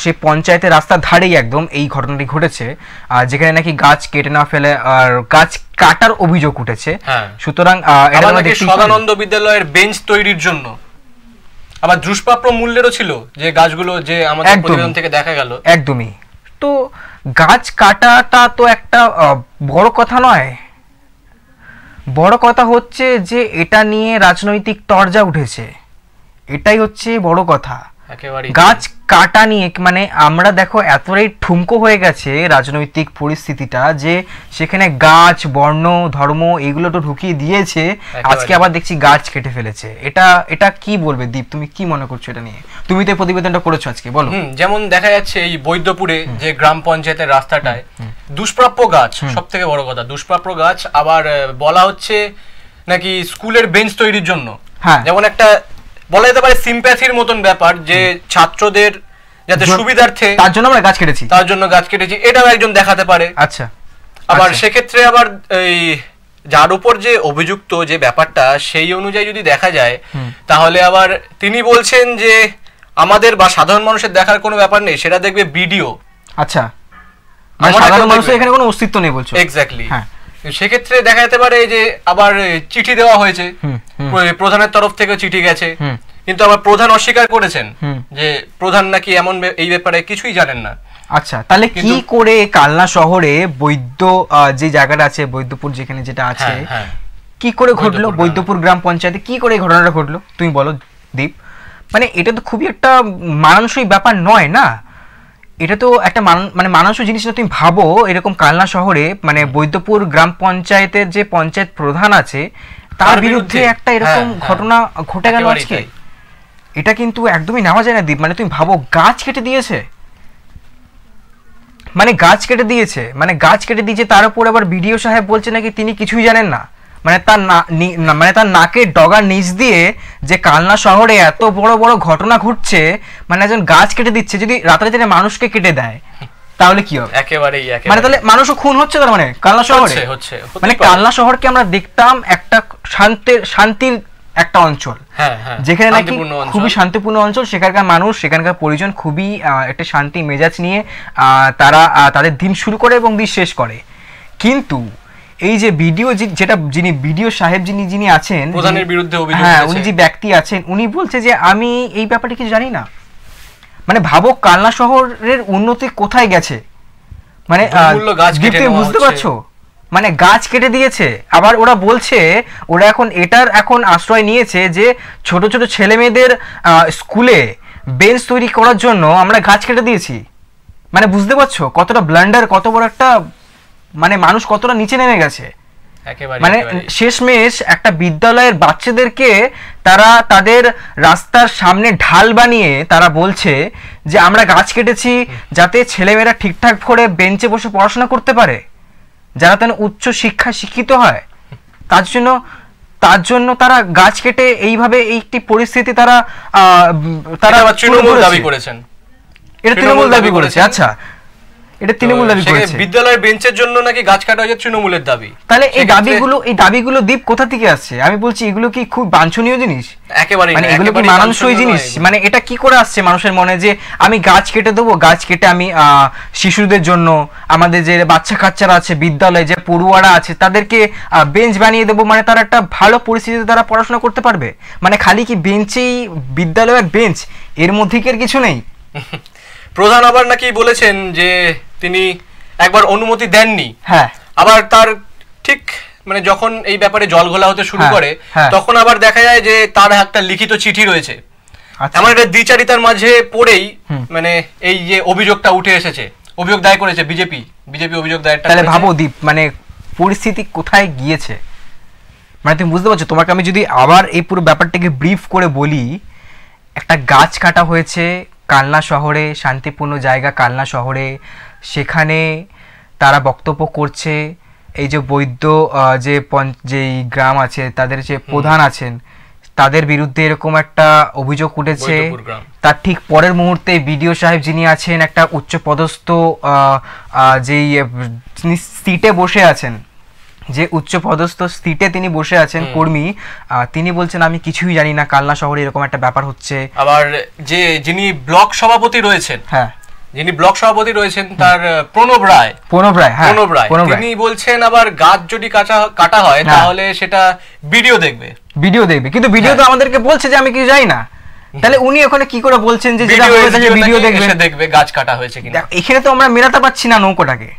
সেই পঞ্চায়েতের রাস্তার ধারেই একদম এই ঘটনাটি ঘটেছে, যেখানে নাকি গাছ কেটে না ফেলে আর গাছ কাটার অভিযোগ উঠেছে। সুতরাং সদানন্দ বিদ্যালয়ের বেঞ্চ তৈরির জন্য আবার দুষ্প্রাপ্য মূল্যেরও ছিল যে গাছগুলো, যে আমাদের প্রতিবেদন থেকে দেখা গেল। একদমই, তো গাছ কাটাটা তো একটা বড় কথা নয়, বড় কথা হচ্ছে যে এটা নিয়ে রাজনৈতিক তরজা উঠেছে, এটাই হচ্ছে বড় কথা। গাছ কাটা নিয়ে মানে আমরা দেখো এতটাই ঠুমকো হয়ে গেছে রাজনৈতিক পরিস্থিতিটা যে সেখানে গাছ, বর্ণ, ধর্ম এগুলো তো ঢুকিয়ে দিয়েছে, আজকে আবার দেখছি গাছ কেটে ফেলেছে। এটা কি বলবে দীপ, তুমি কি মনে করছো এটা নিয়ে? তুমি তো প্রতিবেদনটা করেছো আজকে, বলো। যেমন দেখা যাচ্ছে এই বৈদ্যপুরে যে গ্রাম পঞ্চায়েতের রাস্তাটায় দুষ্প্রাপ্য গাছ, সব থেকে বড় কথা দুষ্প্রাপ্য গাছ, আবার বলা হচ্ছে নাকি স্কুলের বেঞ্চ তৈরির জন্য, যেমন একটা বলা যেতে পারে সিম্প্যাথির মতন ব্যাপার, যে ছাত্রদের যাতে সুবিধার্থে তার জন্য আমরা গাছ কেটেছি, এটাও একজন দেখাতে পারে। আচ্ছা, আবার সেক্ষেত্রে আবার এই যার উপর যে অভিযুক্ত যে ব্যাপারটা সেই অনুযায়ী যদি দেখা যায়, তাহলে আবার তিনি বলছেন যে আমাদের বা সাধারণ মানুষের দেখার কোনো ব্যাপার নেই, সেটা দেখবে ভিডিও। আচ্ছা, মানে সাধারণ মানুষের এখানে কোনো অস্তিত্ব নেই বলছো? এক্স্যাক্টলি। সেক্ষেত্রে দেখা যেতে পারে যে আবার চিঠি দেওয়া হয়েছে, প্রধানের তরফ থেকে চিঠি গেছে, কিন্তু আবার প্রধান অস্বীকার করেছেন যে প্রধান নাকি এমন এই ব্যাপারে কিছুই জানেন না। আচ্ছা, তাহলে কি করে কালনা শহরে বৈদ্য যে জায়গাটা আছে, বৈদ্যপুর যেখানে যেটা আছে, কি করে ঘটলো? বৈদ্যপুর গ্রাম পঞ্চায়েতে কি করে ঘটনাটা ঘটলো তুমি বলো দীপ। মানে এটা তো খুবই একটা মানানসই ব্যাপার নয় না, এটা তো একটা মানে মানানসই জিনিসটা তুমি ভাবো। এরকম কালনা শহরে মানে বৈদ্যপুর গ্রাম পঞ্চায়েতের যে পঞ্চায়েত প্রধান আছে তার বিরুদ্ধে একটা এরকম ঘটনা ঘটে গেল আজকে, এটা কিন্তু একদমই নেওয়া যায় না দীপ। মানে তুমি ভাবো গাছ কেটে দিয়েছে, মানে গাছ কেটে দিয়েছে, তার উপর আবার বিডিও সাহেব বলছে নাকি তিনি কিছুই জানেন না। মানে তার নাকের ডগার নিচ দিয়ে যে কালনা শহরে এত বড় বড় ঘটনা ঘটছে, মানে একজন গাছ কেটে দিচ্ছে, যদি রাতারাতি মানুষকে কেটে দেয় তাহলে কি হবে? একেবারেই মানে তাহলে মানুষও খুন হচ্ছে তার মানে কালনা শহরে। মানে কালনা শহরকে আমরা দেখতাম একটা শান্তির একটা অঞ্চল, যেখানে নাকি খুবই শান্তিপূর্ণ অঞ্চল, সেখানকার মানুষ, সেখানকার পরিজন খুবই একটা শান্তি মেজাজ নিয়ে তারা তাদের দিন শুরু করে এবং দিন শেষ করে। কিন্তু এই যে ভিডিও যিনি ভিডিও সাহেব যিনি আছেন, প্রধানের বিরুদ্ধে অভিযোগ, উনি যে ব্যক্তি আছেন, উনি বলছে যে আমি এই ব্যাপারে কিছু জানি না। মানে ভাবো কালনা শহরের উন্নতি কোথায় গেছে, মানে বুঝতে পারছো? মানে গাছ কেটে দিয়েছে, আবার ওরা বলছে ওরা এখন আশ্রয় নিয়েছে যে ছোট ছোট ছেলে মেয়েদের স্কুলে বেঞ্চ তৈরি করার জন্য আমরা গাছ কেটে দিয়েছি। মানে বুঝতে পারছো কতটা ব্লান্ডার, কত বড় একটা মানে মানুষ কতটা নিচে নেমে গেছে। মানে শেষমেশ একটা বিদ্যালয়ের বাচ্চাদেরকে তারা তাদের রাস্তার সামনে ঢাল বানিয়ে তারা বলছে যে আমরা গাছ কেটেছি যাতে ছেলেমেয়েরা ঠিকঠাক করে বেঞ্চে বসে পড়াশোনা করতে পারে, যারা তারা উচ্চ শিক্ষায় শিক্ষিত হয়, তার জন্য তারা গাছ কেটে এইভাবে একটি পরিস্থিতি তারা তৃণমূল দাবি করেছেন। এটা তৃণমূল দাবি করেছে। আচ্ছা, এটা তৃণমূল দাবি করেছে, বিদ্যালয়ের বেঞ্চের জন্য নাকি গাছ কাটা হয়েছে তৃণমূলের দাবি। তাহলে এই দাবিগুলো দীপ কোথা থেকে আসছে? আমি বলছি এগুলো কি খুব বাঞ্ছনীয় জিনিস? একেবারে মানে এগুলো কি মানানসই জিনিস? মানে এটা কি করে আসছে মানুষের মনে যে আমি গাছ কেটে দেবো, গাছ কেটে আমি শিশুদের জন্য, আমাদের যে বাচ্চা কাচ্চারা আছে বিদ্যালয়ে, যে পড়ুয়ারা আছে তাদেরকে বেঞ্চ বানিয়ে দেবো, মানে তারা একটা ভালো পরিস্থিতিতে তারা পড়াশোনা করতে পারবে। মানে খালি কি বেঞ্চেই বিদ্যালয়ের বেঞ্চ, এর মধ্যে কি আর কিছু নেই? প্রধান আবার নাকি বলেছেন যে তিনি একবার অনুমতি দেননি, আবার তার ঠিক মানে যখন এই ব্যাপারে জল ঘোলা হতে শুরু করে তখন আবার দেখা যায় যে তার একটা লিখিত চিঠি রয়েছে। আমার এটা দ্বিচারিতার মাঝে পড়েই মানে এই যে অভিযোগটা উঠে এসেছে, অভিযোগ দায়ের করেছে বিজেপি অভিযোগ দায়েরটা। তাহলে ভাবো দীপ মানে পরিস্থিতি কোথায় গিয়েছে। মানে তুমি বুঝতে পারছো? তোমাকে আমি যদি আবার এই পুরো ব্যাপারটাকে ব্রিফ করে বলি, একটা গাছ কাটা হয়েছে কালনা শহরে, শান্তিপূর্ণ জায়গা কালনা শহরে, সেখানে তারা বক্তব্য করছে এই যে বৈদ্য যেই গ্রাম আছে তাদের যে প্রধান আছেন তাদের বিরুদ্ধে এরকম একটা অভিযোগ উঠেছে। তার ঠিক পরের মুহূর্তে বিডিও সাহেব যিনি আছেন একটা উচ্চপদস্থ যেই সিটে বসে আছেন, যে উচ্চ পদস্থ সিটে তিনি বসে আছেন কর্মী, তিনি বলছেন আমি কিছুই জানি না, কালনা শহরে এরকম একটা ব্যাপার হচ্ছে। আবার যিনি ব্লক সভাপতি রয়েছেন, হ্যাঁ যিনি ব্লক সভাপতি রয়েছেন তার প্রণব রায়, তিনি বলছেন আবার গাছ যদি কাটা হয় তাহলে সেটা ভিডিও দেখবে, কিন্তু ভিডিও তো আমাদেরকে বলছে যে আমি কিছু জানি না, তাহলে উনি ওখানে কি করে বলছেন যে ভিডিও দেখবে গাছ কাটা হয়েছে কিনা? এখানে তো আমরা মেলাতে পাচ্ছি না নৌকোটাকে,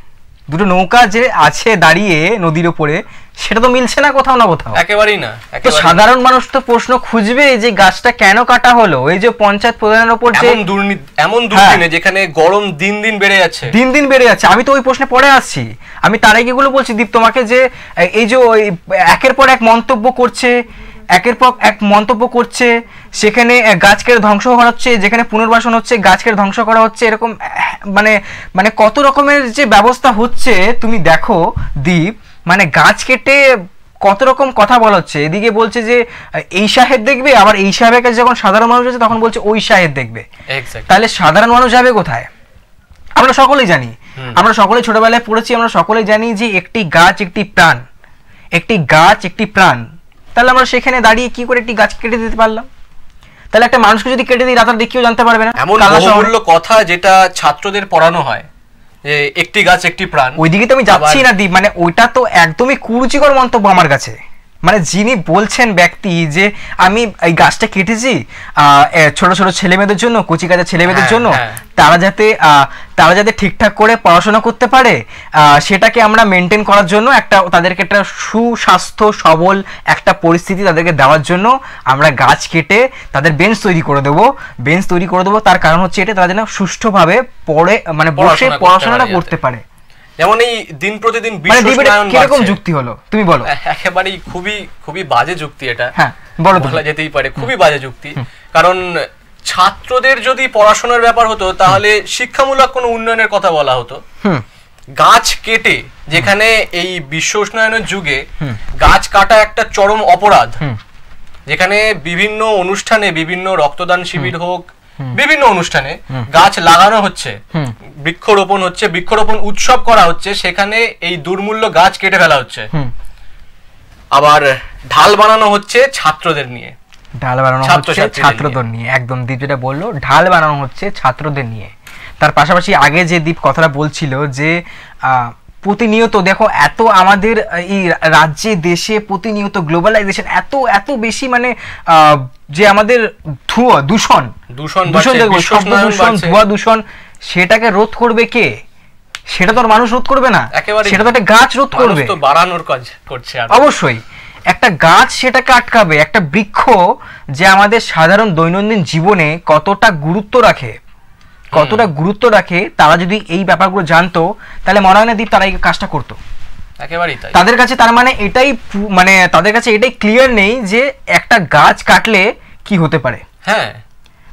দুটো নৌকা যে আছে দাঁড়িয়ে নদীর উপরে, সেটা তো মিলছে না কোথাও না কোথাও, একেবারেই না। তো সাধারণ মানুষ তো প্রশ্ন খুঁজবে যে গাছটা কেন কাটা হলো। এই যে পঞ্চায়েত প্রধানের উপর যে এমন দুর্দিনে যেখানে গরম দিন দিন বেড়ে যাচ্ছে, আমি তো ওই প্রশ্নে পড়ে আসছি। আমি তার আগে এগুলো বলছি দীপ তোমাকে, যে এই যে একের পর এক মন্তব্য করছে, সেখানে গাছ কেটে ধ্বংস করা হচ্ছে, যেখানে পুনর্বাসন হচ্ছে গাছ কেটে ধ্বংস করা হচ্ছে, এরকম মানে কত রকমের যে ব্যবস্থা হচ্ছে তুমি দেখো দীপ, মানে গাছ কেটে কত রকম কথা বলা হচ্ছে। এদিকে বলছে যে এই সাহেব দেখবে, আবার এই সাহেবের কাছে যখন সাধারণ মানুষ আছে তখন বলছে ওই সাহেব দেখবে। তাহলে সাধারণ মানুষ যাবে কোথায়? আমরা সকলেই জানি, আমরা সকলেই ছোটবেলায় পড়েছি, আমরা সকলেই জানি যে একটি গাছ একটি প্রাণ, তাহলে আমরা সেখানে দাঁড়িয়ে কি করে একটি গাছ কেটে দিতে পারলাম? তাহলে একটা মানুষকে যদি কেটে দিই রাতারাতি কেউ জানতে পারবে না। এমন বহুমূল্য কথা যেটা ছাত্রদের পড়ানো হয় যে একটি গাছ একটি প্রাণ, ওইদিকে তো আমি যাচ্ছি না দীপ, মানে ওইটা তো একদমই কুরুচিকর মন্তব্য আমার কাছে। মানে যিনি বলছেন ব্যক্তি যে আমি এই গাছটা কেটেছি ছোট ছোট ছেলেমেয়েদের জন্য, কচি কাঁচা ছেলেমেয়েদের জন্য, তারা যাতে ঠিকঠাক করে পড়াশোনা করতে পারে, সেটাকে আমরা মেনটেন করার জন্য তাদেরকে একটা সুস্বাস্থ্য সবল একটা পরিস্থিতি তাদেরকে দেওয়ার জন্য আমরা গাছ কেটে তাদের বেঞ্চ তৈরি করে দেবো। তার কারণ হচ্ছে এটা, তারা যেন সুষ্ঠুভাবে বসে পড়াশোনাটা করতে পারে। যেমন এই দিন প্রতিদিন বিশ্বস্নায়ন কিরকম যুক্তি হলো তুমি বলো? একেবারেই খুবই বাজে যুক্তি এটা, বলা যেতেই পারে, খুবই বাজে যুক্তি। কারণ ছাত্রদের যদি পড়াশোনার ব্যাপার হতো তাহলে শিক্ষামূলক কোনো উন্নয়নের কথা বলা হতো। গাছ কেটে, যেখানে এই বিশ্ব উষ্ণায়নের যুগে গাছ কাটা একটা চরম অপরাধ, যেখানে বিভিন্ন অনুষ্ঠানে, বিভিন্ন রক্তদান শিবির হোক, বিভিন্ন অনুষ্ঠানে গাছ লাগানো হচ্ছে, বৃক্ষরোপণ হচ্ছে, বৃক্ষরোপণ উৎসব করা হচ্ছে, সেখানে এই দুর্মূল্য গাছ কেটে ফেলা হচ্ছে। আবার ঢাল বানানো হচ্ছে ছাত্রদের নিয়ে, একদম দীপ যেটা বললো, ঢাল বানানো হচ্ছে ছাত্রদের নিয়ে। তার পাশাপাশি আগে যে দীপ কথাটা বলছিল যে প্রতিনিয়ত দেখো এত আমাদের এই রাজ্যে দেশে প্রতিনিয়ত গ্লোবালাইজেশন এত বেশি, মানে যে আমাদের দূষণ, সেটাকে রোধ করবে কে? সেটা তো আর মানুষ রোধ করবে না, সেটা তো একটা গাছ রোধ করবে, বাড়ানোর কাজ করছে। অবশ্যই একটা গাছ সেটাকে আটকাবে। একটা বৃক্ষ যে আমাদের সাধারণ দৈনন্দিন জীবনে কতটা গুরুত্ব রাখে, তারা যদি এই ব্যাপারগুলো জানতো তাহলে মনে হয় না দীপ তারা এই কাজটা করতো। একেবারেই তাই। তাদের কাছে তার মানে এটাই, মানে তাদের কাছে এটাই ক্লিয়ার নেই যে একটা গাছ কাটলে কি হতে পারে। হ্যাঁ,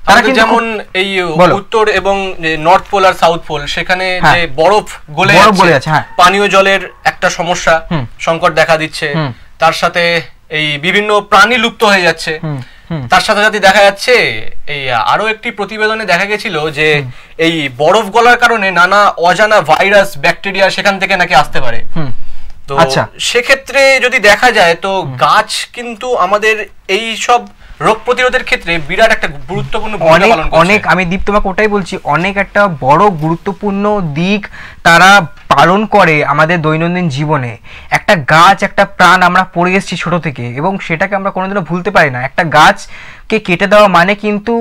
তারা যেমন এই উত্তর এবং নর্থ পোল আর সাউথ পোল, সেখানে যে বরফ গলে যাচ্ছে, পানীয় জলের একটা সমস্যা, সংকট দেখা দিচ্ছে, তার সাথে এই বিভিন্ন প্রাণী লুপ্ত হয়ে যাচ্ছে, তার সাথে সাথে দেখা যাচ্ছে এই আরো একটি প্রতিবেদনে দেখা গেছিল যে এই বরফ গলার কারণে নানা অজানা ভাইরাস, ব্যাকটেরিয়া সেখান থেকে নাকি আসতে পারে। তো সেক্ষেত্রে যদি দেখা যায় তো গাছ কিন্তু আমাদের এই সব রোগ প্রতিরোধের ক্ষেত্রে বিরাট একটা গুরুত্বপূর্ণ ভূমিকা পালন করছে। অনেক, আমি দীপ তোমাকে ওটাই বলছি, অনেক একটা বড় গুরুত্বপূর্ণ দিক তারা পালন করে আমাদের দৈনন্দিন জীবনে। একটা গাছ একটা প্রাণ আমরা পড়ে এসেছি ছোট থেকে, এবং সেটাকে আমরা কোনোদিনও ভুলতে পারি না। একটা গাছকে কেটে দেওয়া মানে কিন্তু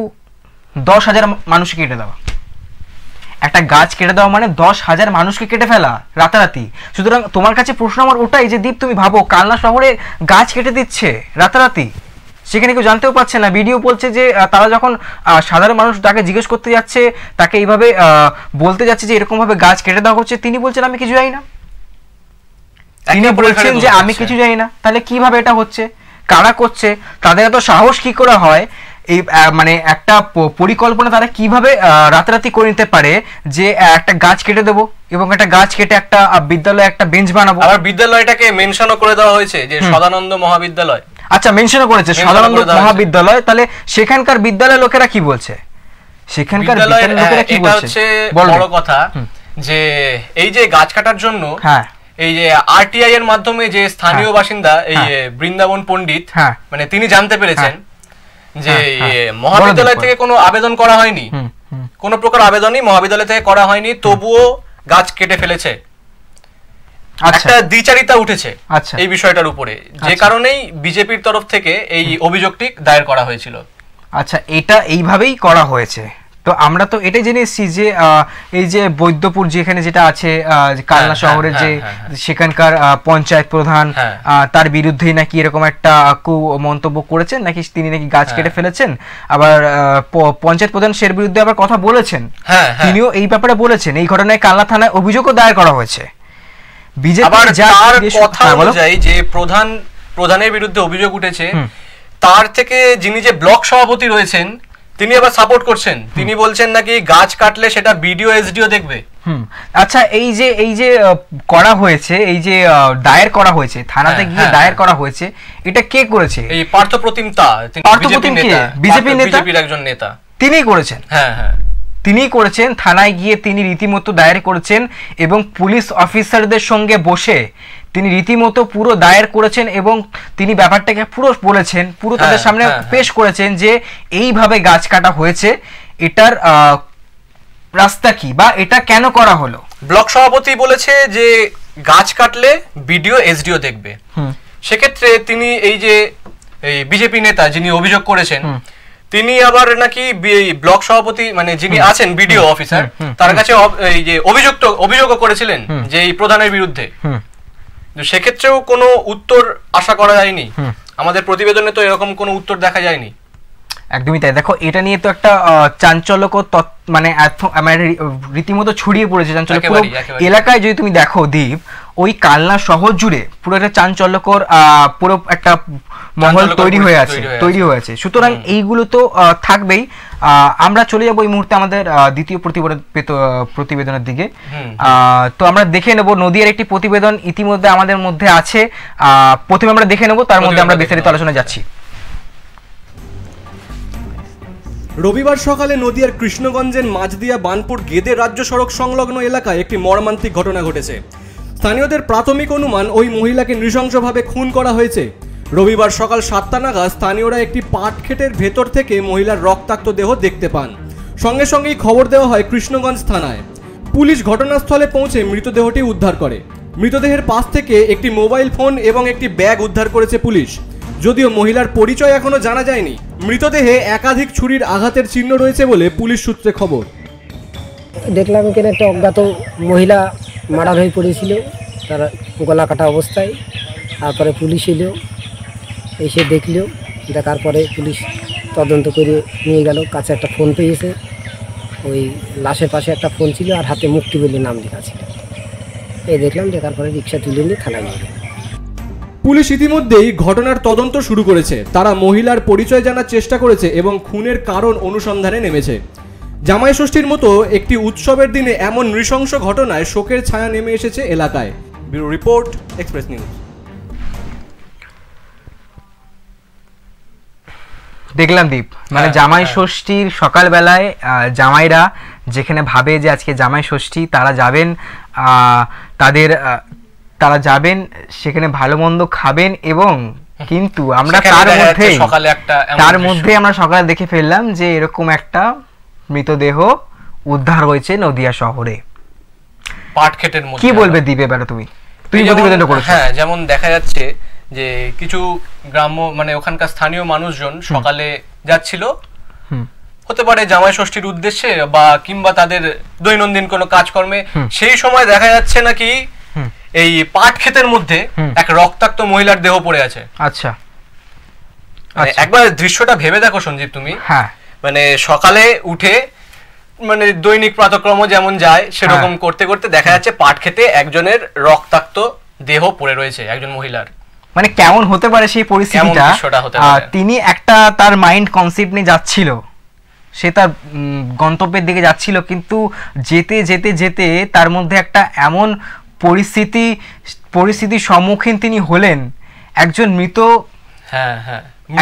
10,000 মানুষকে কেটে দেওয়া। একটা গাছ কেটে দেওয়া মানে 10,000 মানুষকে কেটে ফেলা রাতারাতি। সুতরাং তোমার কাছে প্রশ্ন আমার ওটাই যে দীপ তুমি ভাবো কালনা শহরে গাছ কেটে দিচ্ছে রাতারাতি, সেখানে কেউ জানতেও পারছে না। ভিডিও বলছে যে তারা যখন সাধারণ মানুষ তাকে জিজ্ঞেস করতে যাচ্ছে, তাকে এইভাবে বলতে যাচ্ছে যে এরকম ভাবে গাছ কেটে দেওয়া হচ্ছে, তিনি বলছেন আমি কিছু জানি না। তিনি বলছেন যে আমি কিছু জানি না। তাহলে কিভাবে এটা হচ্ছে, কারা করছে, তাদের এত সাহস কি করে হয়? এই মানে একটা পরিকল্পনা তারা কিভাবে রাতারাতি করে নিতে পারে যে একটা গাছ কেটে দেবো এবং একটা গাছ কেটে একটা বিদ্যালয়ে একটা বেঞ্চ বানাবো। আবার বিদ্যালয়টাকে মেনশনও করে দেওয়া হয়েছে যে সদানন্দ মহাবিদ্যালয়। আচ্ছা, মেনশনও করেছে সদানন্দ মহাবিদ্যালয়। তাহলে সেখানকার বিদ্যালয়ের লোকেরা কি বলছে? সেখানকার বিদ্যালয়ের লোকেরা কি বলছে? বড় কথা যে এই যে গাছ কাটার জন্য এই যে আরটিআই এর মাধ্যমে যে স্থানীয় বাসিন্দা এই বৃন্দাবন পণ্ডিত মানে তিনি জানতে পেরেছেন যে মহাবিদ্যালয় থেকে কোনো আবেদন করা হয়নি, কোনো প্রকার আবেদনই মহাবিদ্যালয় থেকে করা হয়নি, তবুও গাছ কেটে ফেলেছে। একটা দ্বিচারিতা উঠেছে এই বিষয়টার উপরে, যে কারণেই বিজেপির তরফ থেকে এই অভিযোগটি দায়ের করা হয়েছিল। আচ্ছা, এটা এইভাবেই করা হয়েছে। তো আমরা তো এটাই জেনে এসেছি যে এই যে বৈদ্যপুর যেখানে যেটা আছে কালনা শহরের যে সেখানকার পঞ্চায়েত প্রধান, তার বিরুদ্ধেই নাকি এরকম একটা মন্তব্য করেছেন, নাকি তিনি নাকি গাছ কেটে ফেলেছেন। আবার পঞ্চায়েত প্রধান সের বিরুদ্ধে আবার কথা বলেছেন, তিনিও এই ব্যাপারে বলেছেন। এই ঘটনায় কালনা থানায় অভিযোগও দায়ের করা হয়েছে। যে প্রধানের বিরুদ্ধে অভিযোগ উঠেছে, তার থেকে যিনি যে ব্লক সভাপতি রয়েছেন তিনি আবার সাপোর্ট করছেন। তিনি বলছেন নাকি গাছ কাটলে সেটা বিডিও এসডিও দেখবে। আচ্ছা, এই যে করা হয়েছে, এই যে দায়ের করা হয়েছে, থানাতে গিয়ে দায়ের করা হয়েছে, এটা কে করেছে? এই পার্থপ্রতিম বিজেপি বিজেপির একজন নেতা, তিনিই করেছেন। তিনিই করেছেন, থানায় গিয়ে তিনি রীতিমতো দায়ের করেছেন এবং পুলিশ অফিসারদের সঙ্গে বসে তিনি রীতিমতো পুরো দায়ের করেছেন এবং তিনি ব্যাপারটাকে পুরো বলেছেন, পুরো তাদের সামনে পেশ করেছেন যে এইভাবে গাছ কাটা হয়েছে, এটার রাস্তা কি বা এটা কেন করা হলো। ব্লক সভাপতি বলেছে যে গাছ কাটলে বিডিও এসডিও দেখবে। সেক্ষেত্রে তিনি এই যে বিজেপি নেতা যিনি অভিযোগ করেছেন, তিনি আবার নাকি ব্লক সভাপতি মানে যিনি আছেন বিডিও অফিসার, তার কাছে এই যে অভিযোগও করেছিলেন যে এই প্রধানের বিরুদ্ধে। সেক্ষেত্রেও কোনো উত্তর আশা করা যায়নি। আমাদের প্রতিবেদনে তো এরকম কোনো উত্তর দেখা যায়নি। একদমই তাই। দেখো, এটা নিয়ে তো একটা চাঞ্চল্যকর মানে রীতিমতো ছড়িয়ে পড়েছে চাঞ্চল্য পুরো এলাকায়। যদি তুমি দেখো দীপ, ওই কালনা শহর জুড়ে পুরো একটা চাঞ্চল্যকর পুরো একটা মহল তৈরি হয়েছে। সুতরাং এইগুলো তো থাকবেই। আমরা চলে যাবো এই মুহূর্তে আমাদের দ্বিতীয় প্রতিবেদনের দিকে। তো আমরা দেখে নেব নদিয়ার একটি প্রতিবেদন ইতিমধ্যে আমাদের মধ্যে আছে। প্রথমে আমরা দেখে নেব, তার মধ্যে আমরা বিস্তারিত আলোচনা যাচ্ছি। রবিবার সকালে নদিয়ার কৃষ্ণগঞ্জের মাঝদিয়া বানপুর গেদে রাজ্য সড়ক সংলগ্ন এলাকায় একটি মর্মান্তিক ঘটনা ঘটেছে। স্থানীয়দের প্রাথমিক অনুমান ওই মহিলাকে নৃশংসভাবে খুন করা হয়েছে। রবিবার সকাল 7টা নাগাদ স্থানীয়রা একটি পাট ক্ষেতের ভেতর থেকে মহিলার রক্তাক্ত দেহ দেখতে পান। সঙ্গে সঙ্গেই খবর দেওয়া হয় কৃষ্ণগঞ্জ থানায়। পুলিশ ঘটনাস্থলে পৌঁছে মৃতদেহটি উদ্ধার করে। মৃতদেহের পাশ থেকে একটি মোবাইল ফোন এবং একটি ব্যাগ উদ্ধার করেছে পুলিশ। যদিও মহিলার পরিচয় এখনো জানা যায়নি। মৃতদেহে একাধিক ছুরির আঘাতের চিহ্ন রয়েছে বলে পুলিশ সূত্রে খবর। দেখলাম এখানে একটা অজ্ঞাত মহিলা মার্ডার হয়ে পড়েছিল, তার গলা কাটা অবস্থায়। তারপরে পুলিশ এলো, এসে দেখলো, দেখার পরে পুলিশ তদন্ত করে নিয়ে গেল। কাছে একটা ফোন পেয়েছে, ওই লাশের পাশে একটা ফোন ছিল আর হাতে মুক্তি বলে নাম লেখা ছিল। এই দেখলাম, দেখার পরে রিক্সা তুলে নিয়ে থানায় নিয়ে গেল। পুলিশ ইতিমধ্যেই ঘটনার তদন্ত শুরু করেছে। তারা মহিলার পরিচয় জানার চেষ্টা করেছে এবং খুনের কারণ অনুসন্ধানে নেমেছে। জামাই ষষ্ঠীর মতো একটি উৎসবের দিনে এমন নৃশংস ঘটনায় শোকের ছায়া নেমে এসেছে এলাকায়। Bureau report, express news. দেখলাম দীপ, মানে জামাই ষষ্ঠীর সকালবেলায় জামাইরা যেখানে ভাবে যে আজকে জামাই ষষ্ঠী, তারা যাবেন সেখানে ভালো মন্দ খাবেন এবং কিন্তু আমরা তার মধ্যে আমরা সকালে দেখে ফেললাম যে এরকম একটা মৃতদেহ উদ্ধার হয়েছে নদিয়া শহরে পাট ক্ষেতের মধ্যে। কি বলবে দীপ এবারে তুমি প্রতিবেদনটা করেছো? হ্যাঁ, যেমন দেখা যাচ্ছে যে কিছু গ্রাম্য মানে ওখানকার স্থানীয় মানুষজন সকালে যাচ্ছিল, হতে পারে জামাই ষষ্ঠীর উদ্দেশ্যে বা কিংবা তাদের দৈনন্দিন কোনো কাজকর্মে। সেই সময় দেখা যাচ্ছে নাকি এই পাট ক্ষেতের মধ্যে এক রক্তাক্ত মহিলার দেহ পড়ে আছে। আচ্ছা, একবার দৃশ্যটা ভেবে দেখো সঞ্জীব তুমি। মানে সকালে উঠে মানে দৈনিক প্রাতঃক্রম যেমন যায় সেরকম করতে করতে দেখা যাচ্ছে পাট ক্ষেতে একজনের রক্তাক্ত দেহ পড়ে রয়েছে, একজন মহিলার। মানে কেমন হতে পারে সেই পরিস্থিতিটা? তিনি একটা তার মাইন্ড কনসেপ্ট নিয়ে যাচ্ছিল, সে তার গন্তব্যের দিকে যাচ্ছিল, কিন্তু যেতে যেতে যেতে তার মধ্যে একটা এমন পরিস্থিতির সম্মুখীন তিনি হলেন। একজন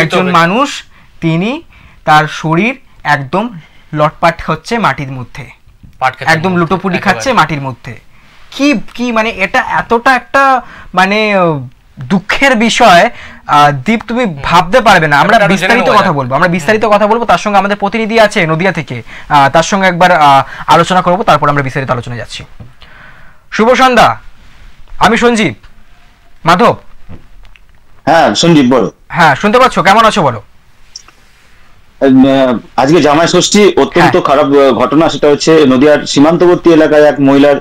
একজন মানুষ, তিনি তার শরীর একদম লটপাট হচ্ছে মাটির মধ্যে, একদম লুটোপুটি খাচ্ছে মাটির মধ্যে। কি কি মানে এটা এতটা একটা মানে দুঃখের বিষয় দীপ, তুমি ভাবতে পারবে না। আমরা বিস্তারিত কথা বলবো, তার সঙ্গে আমাদের প্রতিনিধি আছে নদিয়া থেকে, তার সঙ্গে একবার আলোচনা করব, তারপর আমরা বিস্তারিত আলোচনায় যাচ্ছি। শুভ সন্ধ্যা, আমি সঞ্জীব। মাধব। হ্যাঁ সঞ্জীব বলো। হ্যাঁ শুনতে পাচ্ছ, কেমন আছো বলো? আজকে জামাই ষষ্ঠী, অত্যন্ত খারাপ ঘটনা, সেটা হচ্ছে নদিয়ার সীমান্তবর্তী এলাকায় এক মহিলার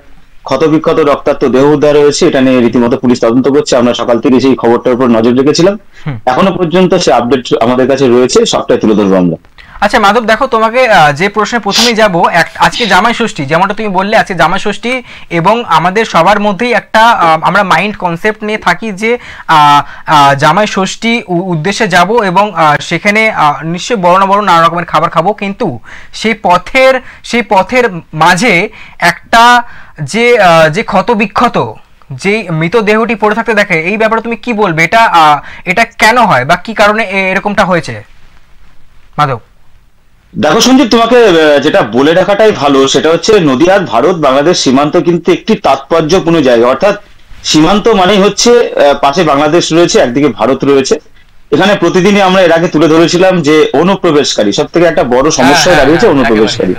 ক্ষতবিক্ষত রক্তাক্ত দেহ উদ্ধার হয়েছে। এটা নিয়ে রীতিমতো পুলিশ তদন্ত করছে। আমরা সকাল থেকে সেই খবরটার উপর নজর রেখেছিলাম, এখনো পর্যন্ত সে আপডেট আমাদের কাছে রয়েছে, সবটাই তুলে ধরবো আমরা। আচ্ছা মাধব, দেখো তোমাকে যে প্রশ্নে প্রথমেই যাব, আজকে জামাই ষষ্ঠী, যেমনটা তুমি বললে আজকে জামাই ষষ্ঠী, এবং আমাদের সবার মধ্যেই একটা আমরা মাইন্ড কনসেপ্ট নিয়ে থাকি যে জামাই ষষ্ঠী উদ্দেশ্যে যাব এবং সেখানে নিশ্চয়ই বড় নানা রকমের খাবার খাবো, কিন্তু সেই পথের মাঝে একটা যে ক্ষতবিক্ষত যে মৃতদেহটি পড়ে থাকতে দেখে, এই ব্যাপারে তুমি কি বলবে? এটা কেন হয় বা কি কারণে এরকমটা হয়েছে মাধব? দেখো সঞ্জীব, তোমাকে যেটা বলে রাখাটাই ভালো, সেটা হচ্ছে নদিয়ার ভারত বাংলাদেশ সীমান্ত কিন্তু একটি তাৎপর্যপূর্ণ জায়গা। অর্থাৎ সীমান্ত মানেই হচ্ছে পাশে বাংলাদেশ রয়েছে, একদিকে ভারত রয়েছে। এখানে প্রতিদিনই আমরা এর আগে তুলে ধরেছিলাম যে অনুপ্রবেশকারী সব থেকে একটা বড় সমস্যায় দাঁড়িয়েছে অনুপ্রবেশকারী,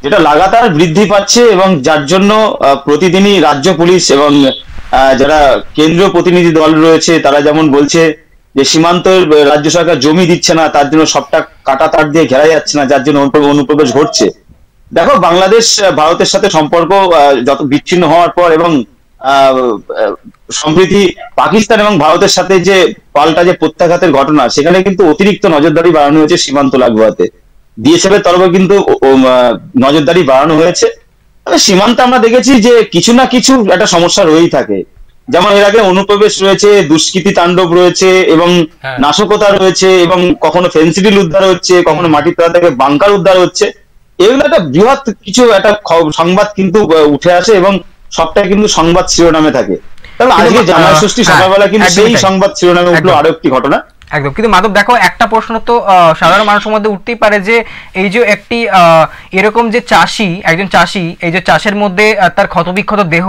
যেটা লাগাতার বৃদ্ধি পাচ্ছে এবং যার জন্য প্রতিদিনই রাজ্য পুলিশ এবং যারা কেন্দ্রীয় প্রতিনিধি দল রয়েছে তারা যেমন বলছে যে সীমান্তের রাজ্য সরকার জমি দিচ্ছে না, তার জন্য সবটা কাটা তার দিয়ে ঘেরা যাচ্ছে না, যার জন্য অনুপ্রবেশ ঘটছে। দেখো, বাংলাদেশ ভারতের সাথে সম্পর্ক যত বিচ্ছিন্ন হওয়ার পর এবং সম্প্রতি পাকিস্তান এবং ভারতের সাথে যে পাল্টা যে প্রত্যাঘাতের ঘটনা, সেখানে কিন্তু অতিরিক্ত নজরদারি বাড়ানো হয়েছে সীমান্ত লাগোয়াতে। বিএসএফ এর তরফে কিন্তু নজরদারি বাড়ানো হয়েছে। সীমান্তে আমরা দেখেছি যে কিছু না কিছু একটা সমস্যা রয়েই থাকে, যেমন এর আগে অনুপ্রবেশ রয়েছে, দুষ্কৃতি তাণ্ডব রয়েছে এবং নাশকতা রয়েছে, এবং কখনো ফেন্সিডিল উদ্ধার হচ্ছে, কখনো মাটির তলা থেকে বাংকার উদ্ধার হচ্ছে। এগুলো একটা বৃহৎ কিছু একটা সংবাদ কিন্তু উঠে আসে এবং সবটাই কিন্তু সংবাদ শিরোনামে থাকে। তবে আজকে জামাই ষষ্ঠী সকালবেলা কিন্তু সেই সংবাদ শিরোনামে উঠলো আরো একটি ঘটনা। একদম। কিন্তু মাধব দেখো, একটা প্রশ্ন তো সাধারণ মানুষের মধ্যে উঠতেই পারে যে এই যে একটি এরকম যে একজন চাষি, এই যে চাষের মধ্যে তার ক্ষতবিক্ষত দেহ,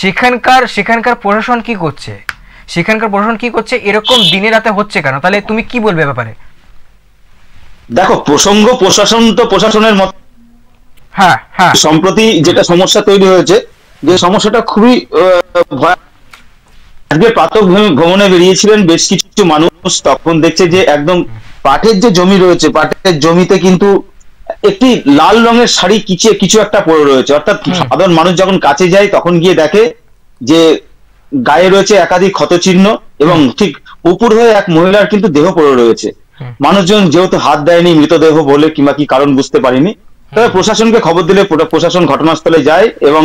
সেখানকার প্রশাসন কি করছে? এরকম দিনে রাতে হচ্ছে কেন? তাহলে তুমি কি বলবে ব্যাপারে? দেখো, প্রশাসনের মত হ্যাঁ হ্যাঁ সম্প্রতি যেটা সমস্যা তৈরি হয়েছে, যে সমস্যাটা খুবই ভয়ানক। আজকে প্রাতঃ ভ্রমণে বেরিয়েছিলেন বেশ কিছু মানুষ, তখন দেখছে যে একদম পাটের যে জমি রয়েছে, পাটের জমিতে কিন্তু একটি লাল রঙের শাড়ি কিছু একটা পরে রয়েছে। অর্থাৎ সাধারণ মানুষ যখন কাছে যায় তখন গিয়ে দেখে যে গায়ে রয়েছে একাধিক ক্ষতচিহ্ন এবং ঠিক উপর হয়ে এক মহিলার কিন্তু দেহ পড়ে রয়েছে। মানুষজন যেহেতু হাত দেয়নি মৃতদেহ বলে কিংবা কি কারণ বুঝতে পারেনি, তবে প্রশাসনকে খবর দিলে প্রশাসন ঘটনাস্থলে যায় এবং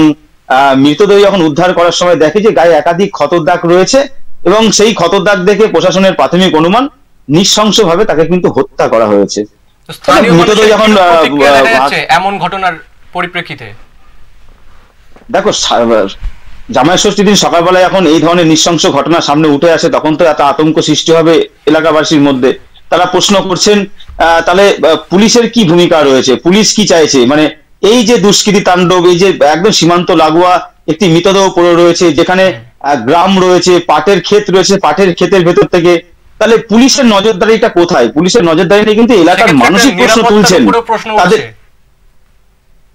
মৃতদেহ যখন উদ্ধার করার সময় দেখে যে গায়ে একাধিক ক্ষতর দাগ রয়েছে এবং সেই ক্ষতর দাগ দেখে প্রশাসনের প্রাথমিক অনুমান নৃশংসভাবে তাকে কিন্তু হত্যা করা হয়েছে। মৃতদেহ যখন এমন ঘটনার পরিপ্রেক্ষিতে দেখো, জামাই ষষ্ঠীর দিন সকালবেলায় এখন এই ধরনের নৃশংস ঘটনা সামনে উঠে আসে, তখন তো এত আতঙ্ক সৃষ্টি হবে এলাকাবাসীর মধ্যে। তারা প্রশ্ন করছেন তাহলে পুলিশের কি ভূমিকা রয়েছে, পুলিশ কি চাইছে? মানে এই যে দুষ্কৃতি তাণ্ডব, এই যে একদম সীমান্ত লাগোয়া একটি মৃতদেহ পড়ে রয়েছে, যেখানে গ্রাম রয়েছে, পাটের ক্ষেত রয়েছে, পাটের ক্ষেতের ভেতর থেকে, তাহলে পুলিশের নজরদারিটা কোথায়? পুলিশের নজরদারি নিয়ে কিন্তু এলাকার মানসিক প্রশ্ন তুলছেন তাদের।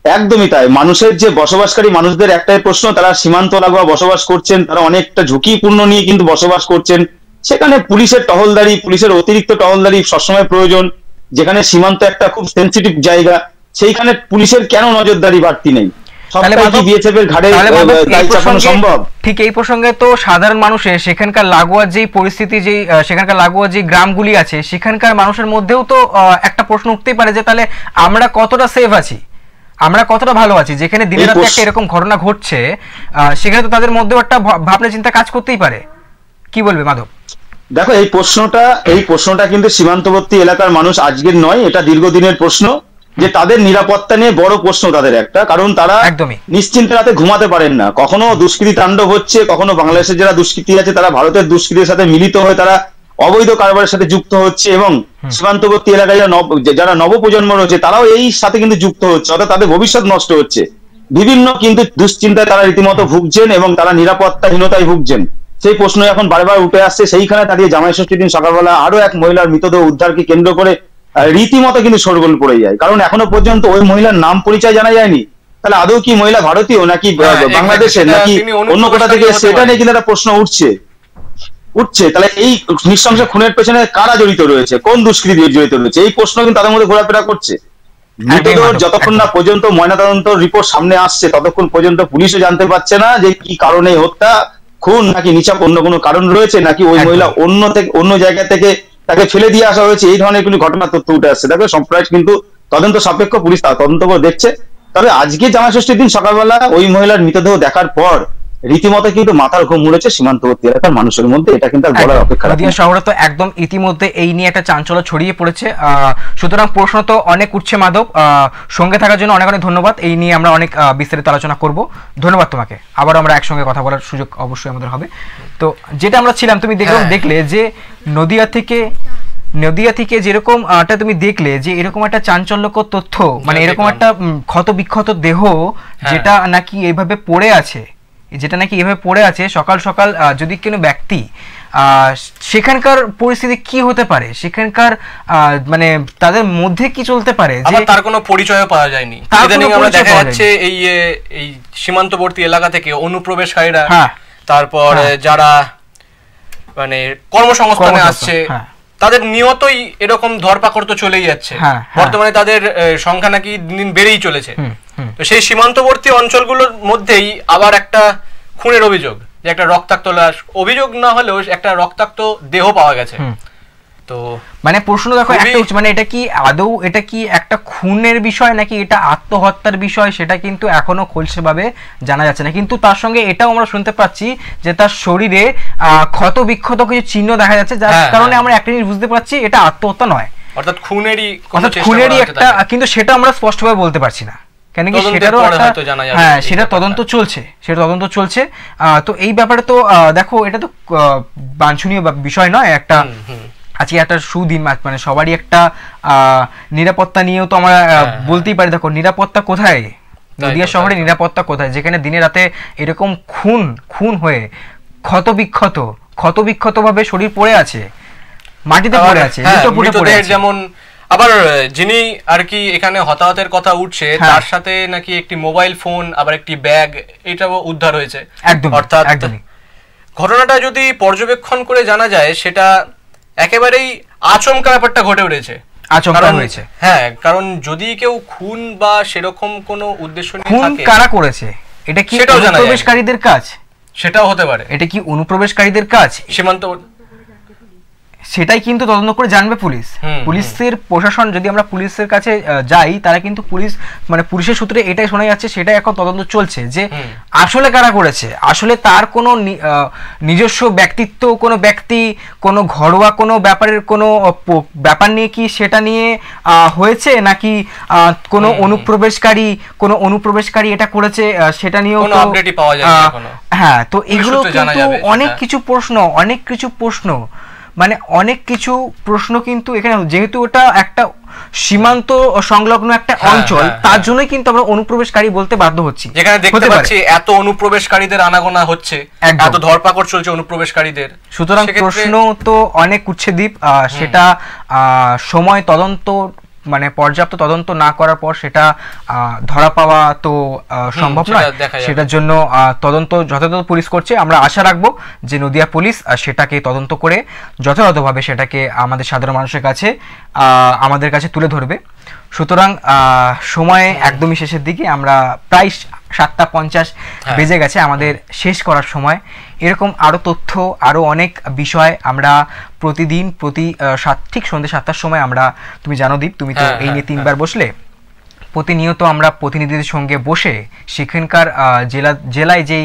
একদমই তাই, মানুষের যে বসবাসকারী মানুষদের একটাই প্রশ্ন, তারা সীমান্ত লাগোয়া বসবাস করছেন, তারা অনেকটা ঝুঁকিপূর্ণ নিয়ে কিন্তু বসবাস করছেন। সেখানে পুলিশের টহলদারি, পুলিশের অতিরিক্ত টহলদারি সবসময় প্রয়োজন। যেখানে সীমান্ত একটা খুব সেন্সিটিভ জায়গা, সেইখানে পুলিশের কেন নজরদারি বাড়তি নেই? ঠিক এই প্রসঙ্গে তো সাধারণ মানুষের সেখানকার লাগোয়া যে পরিস্থিতি, সেখানকার লাগোয়া যে গ্রামগুলি আছে, সেখানকার মানুষের মধ্যেও তো একটা প্রশ্ন উঠতেই পারে যে তাহলে আমরা কতটা সেফ আছি, আমরা কতটা ভালো আছি? যেখানে দিনে রাতে একটা এরকম ঘটনা ঘটছে, সেখানে তো তাদের মধ্যেও একটা ভাবনা চিন্তা কাজ করতেই পারে। কি বলবে মাধব? দেখো, এই প্রশ্নটা কিন্তু সীমান্তবর্তী এলাকার মানুষ আজকের নয়, এটা দীর্ঘদিনের প্রশ্ন, যে তাদের নিরাপত্তা নিয়ে বড় প্রশ্ন তাদের একটা, কারণ তারা নিশ্চিন্তে রাতে ঘুমাতে পারেন না। কখনো দুষ্কৃতি তাণ্ডব হচ্ছে, কখনো বাংলাদেশের যারা দুষ্কৃতি আছে তারা ভারতের দুষ্কৃতির সাথে মিলিত হয়ে তারা অবৈধ কারবারের সাথে যুক্ত হচ্ছে, এবং সীমান্তবর্তী এলাকায় যারা নবপ্রজন্ম রয়েছে তারাও এই সাথে কিন্তু যুক্ত হচ্ছে, অর্থাৎ তাদের ভবিষ্যৎ নষ্ট হচ্ছে। বিভিন্ন কিন্তু দুশ্চিন্তায় তারা রীতিমতো ভুগছেন এবং তারা নিরাপত্তাহীনতায় ভুগছেন। সেই প্রশ্ন এখন বারবার উঠে আসছে। সেইখানে দাঁড়িয়ে জামাই ষষ্ঠীর দিন সকালবেলা আরো এক মহিলার মৃতদেহ উদ্ধারকে কেন্দ্র করে রীতিমতো কিন্তু শোরগোল পড়ে যায়, কারণ এখনো পর্যন্ত ওই মহিলার নাম পরিচয় জানা যায়নি। তাহলে আদৌ কি মহিলা ভারতীয় নাকি বাংলাদেশের নাকি অন্য কোথা থেকে, সেটা নিয়ে কিন্তু একটা প্রশ্ন উঠছে। তাহলে এই নৃশংস খুনের পেছনে কারা জড়িত রয়েছে, কোন দুষ্কৃতী জড়িত রয়েছে, এই প্রশ্ন কিন্তু তাদের মধ্যে ঘোরাফেরা করছে। মৃতদেহ যতক্ষণ না পর্যন্ত ময়নাতদন্ত রিপোর্ট সামনে আসছে ততক্ষণ পর্যন্ত পুলিশও জানতে পারছে না যে কি কারণে হত্যা, খুন নাকি নিছক অন্য কোনো কারণ রয়েছে, নাকি ওই মহিলা অন্য জায়গা থেকে তাকে ফেলে দিয়ে আসা হয়েছে। এই ধরনের কোনো ঘটনার তথ্য উঠে আসছে। দেখো সম্প্রদায় কিন্তু তদন্ত সাপেক্ষ, পুলিশ তা তদন্ত করে দেখছে। তবে আজকে জামাই ষষ্ঠীর দিন সকালবেলা ওই মহিলার মৃতদেহ দেখার পর রীতিমতো কিন্তু মাথার ঘুম উড়েছে সীমান্তবর্তী এলাকার মানুষের মধ্যে। এটা কিন্তু বলার অপেক্ষা রাখে না। নদিয়া শহরে তো একদম ইতিমধ্যে এই নিয়ে একটা চাঞ্চল্য ছড়িয়ে পড়েছে। সুতরাং প্রশ্ন তো অনেক উঠছে মাধব, সঙ্গে থাকার জন্য অনেক অনেক ধন্যবাদ। এই নিয়ে আমরা অনেক বিস্তারিত আলোচনা করব। ধন্যবাদ তোমাকে। আবার আমরা একসঙ্গে কথা বলার সুযোগ অবশ্যই আমাদের হবে। তো যেটা আমরা ছিলাম, তুমি দেখলে যে নদিয়া থেকে যেরকম তুমি দেখলে যে এরকম একটা চাঞ্চল্যকর তথ্য, মানে এরকম একটা ক্ষত বিক্ষত দেহ যেটা নাকি এইভাবে পড়ে আছে সকাল সকাল, যদি কোনো ব্যক্তি সেখানকার পরিস্থিতি কি হতে পারে, সেখানকার মানে তাদের মধ্যে কি চলতে পারে, যে তার কোনো পরিচয় পাওয়া যায়নি। আমরা দেখা যাচ্ছে এই সীমান্তবর্তী এলাকা থেকে অনুপ্রবেশকারীরা, তারপর যারা মানে কর্মসংস্থানে আসছে, তাদের নিয়তই এরকম ধরপাকড় তো চলেই যাচ্ছে। বর্তমানে তাদের সংখ্যা নাকি দিন বেড়েই চলেছে। তো সেই সীমান্তবর্তী অঞ্চলগুলোর মধ্যেই আবার একটা খুনের অভিযোগ, যে একটা রক্তাক্ত লাশ, অভিযোগ না হলেও একটা রক্তাক্ত দেহ পাওয়া গেছে। তো মানে প্রশ্ন দেখো একটা, মানে এটা কি আদৌ এটা কি একটা খুনের বিষয় নাকি এটা আত্মহত্যার বিষয়, সেটা কিন্তু এখনো খোলসভাবে জানা যাচ্ছে না। কিন্তু তার সঙ্গে এটাও আমরা শুনতে পাচ্ছি যে তার শরীরে ক্ষত বিক্ষত কিছু চিহ্ন দেখা যাচ্ছে, যার কারণে আমরা একটা জিনিস বুঝতে পারছি এটা আত্মহত্যা নয়, অর্থাৎ খুনেরই একটা, কিন্তু সেটা আমরা স্পষ্টভাবে বলতে পারছি না। কেন কি সেটারও সেটা তদন্ত চলছে। তো এই ব্যাপারে তো দেখো এটা তো বাঞ্ছনীয় বিষয় নয়। একটা আজকে একটা সুদিন, মানে সবারই একটা নিরাপত্তা নিয়েও তো আমরা বলতেই পারি। দেখো নিরাপত্তা কোথায়, নদিয়া শহরে নিরাপত্তা কোথায়, যেখানে দিনে রাতে এরকম খুন হয়ে ক্ষত ভাবে শরীর পড়ে আছে, মাটিতে পড়ে আছে, যেমন আবার যিনি আর কি এখানে হতাহতের কথা উঠছে, তার সাথে নাকি একটি মোবাইল ফোন, আবার একটি ব্যাগ, এটাও উদ্ধার হয়েছে। অর্থাৎ ঘটনাটা যদি পর্যবেক্ষণ করে জানা যায়, সেটা একেবারেই আচমকা ব্যাপারটা ঘটে উঠেছে। কারণ যদি কেউ খুন বা সেরকম কোনো উদ্দেশ্য নিয়ে থাকে, কারা করেছে এটা কি অনুপ্রবেশকারীদের কাজ, সেটাও হতে পারে। এটা কি অনুপ্রবেশকারীদের কাজ, সীমান্ত সেটাই কিন্তু তদন্ত করে জানবে পুলিশ। পুলিশের প্রশাসন, যদি আমরা পুলিশের কাছে যাই, তারা কিন্তু পুলিশের সূত্রে এটাই শোনা যাচ্ছে, সেটাই এখন তদন্ত চলছে যে আসলে কারা করেছে, আসলে তার কোনো নিজস্ব ব্যক্তিত্ব, কোনো ব্যক্তি, কোনো ঘরোয়া কোনো ব্যাপার নিয়ে কি সেটা নিয়ে হয়েছে, নাকি কোনো অনুপ্রবেশকারী এটা করেছে, সেটা নিয়েও কোনো আপডেটই পাওয়া যায় না এখনো। হ্যাঁ, তো এগুলো কিন্তু অনেক কিছু প্রশ্ন মানে অনেক কিছু প্রশ্ন কিন্তু এখানে, যেহেতু ওটা একটা সীমান্ত সংলগ্ন একটা অঞ্চল, তার জন্যই কিন্তু আমরা অনুপ্রবেশকারী বলতে বাধ্য হচ্ছি। যেখানে দেখতে পাচ্ছি এত অনুপ্রবেশকারীদের আনাগোনা হচ্ছে, এত ধরপাকড় চলছে অনুপ্রবেশকারীদের, সুতরাং প্রশ্ন তো অনেক উঠছে দীপ। সেটা সময় তদন্ত, মানে পর্যাপ্ত তদন্ত না করার পর সেটা ধরা পাওয়া তো সম্ভব নয়। সেটার জন্য তদন্ত যথাযথ পুলিশ করছে। আমরা আশা রাখবো যে নদিয়া পুলিশ সেটাকে তদন্ত করে যথাযথভাবে সেটাকে আমাদের সাধারণ মানুষের কাছে আমাদের কাছে তুলে ধরবে। সুতরাং সময় একদমই শেষের দিকে, আমরা প্রায় 7:50 বেজে গেছে আমাদের শেষ করার সময়। এরকম আরো তথ্য, আরো অনেক বিষয় আমরা প্রতিদিন ঠিক সন্ধ্যে 7টার সময় আমরা, তুমি জানো দীপ, তুমি তো এই নিয়ে 3বার বসলে, প্রতিনিয়ত আমরা প্রতিনিধিদের সঙ্গে বসে সেখানকার জেলায় যেই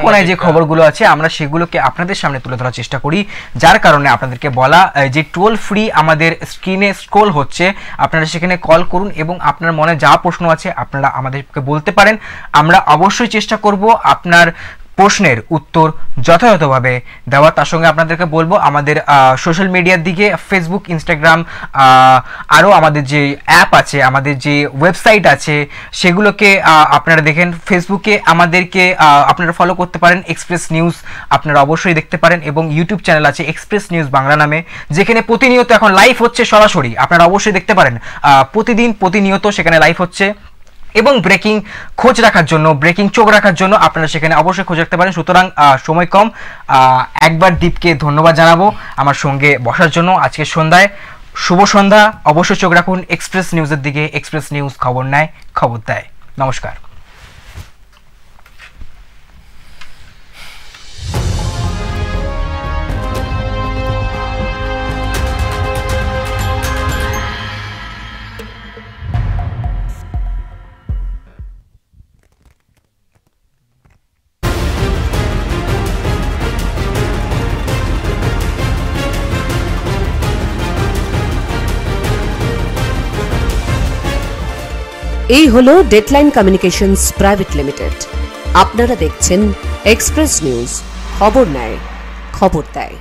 কোনায় যে খবরগুলো আছে আমরা সেগুলোকে আপনাদের সামনে তুলে ধরার চেষ্টা করি। যার কারণে আপনাদেরকে বলা যে টোল ফ্রি আমাদের স্ক্রিনে স্ক্রল হচ্ছে, আপনারা সেখানে কল করুন এবং আপনার মনে যা প্রশ্ন আছে আপনারা আমাদেরকে বলতে পারেন। আমরা অবশ্যই চেষ্টা করব আপনার প্রশ্নের উত্তর যথাযথভাবে দেওয়া। তার সঙ্গে আপনাদেরকে বলবো আমাদের সোশ্যাল মিডিয়ার দিকে ফেসবুক, ইনস্টাগ্রাম, আরও আমাদের যে অ্যাপ আছে, আমাদের যে ওয়েবসাইট আছে, সেগুলোকে আপনারা দেখেন। ফেসবুকে আমাদেরকে আপনারা ফলো করতে পারেন, এক্সপ্রেস নিউজ আপনারা অবশ্যই দেখতে পারেন, এবং ইউটিউব চ্যানেল আছে এক্সপ্রেস নিউজ বাংলা নামে, যেখানে প্রতিনিয়ত এখন লাইভ হচ্ছে সরাসরি, আপনারা অবশ্যই দেখতে পারেন। প্রতিনিয়ত সেখানে লাইভ হচ্ছে, এবং ব্রেকিং খোঁজ রাখার জন্য, ব্রেকিং চোখ রাখার জন্য আপনারা সেখানে অবশ্যই খোঁজ রাখতে পারেন। সুতরাং সময় কম, একবার দীপকে ধন্যবাদ জানাবো আমার সঙ্গে বসার জন্য আজকে সন্ধ্যায়। শুভ সন্ধ্যা, অবশ্যই চোখ রাখুন এক্সপ্রেস নিউজের দিকে। এক্সপ্রেস নিউজ খবর নেয়, খবর দেয়। নমস্কার। এই হলো ডেডলাইন কমিউনিকেশনস প্রাইভেট লিমিটেড। আপনারা দেখছেন এক্সপ্রেস নিউজ, খবর নেয়, খবর দেয়।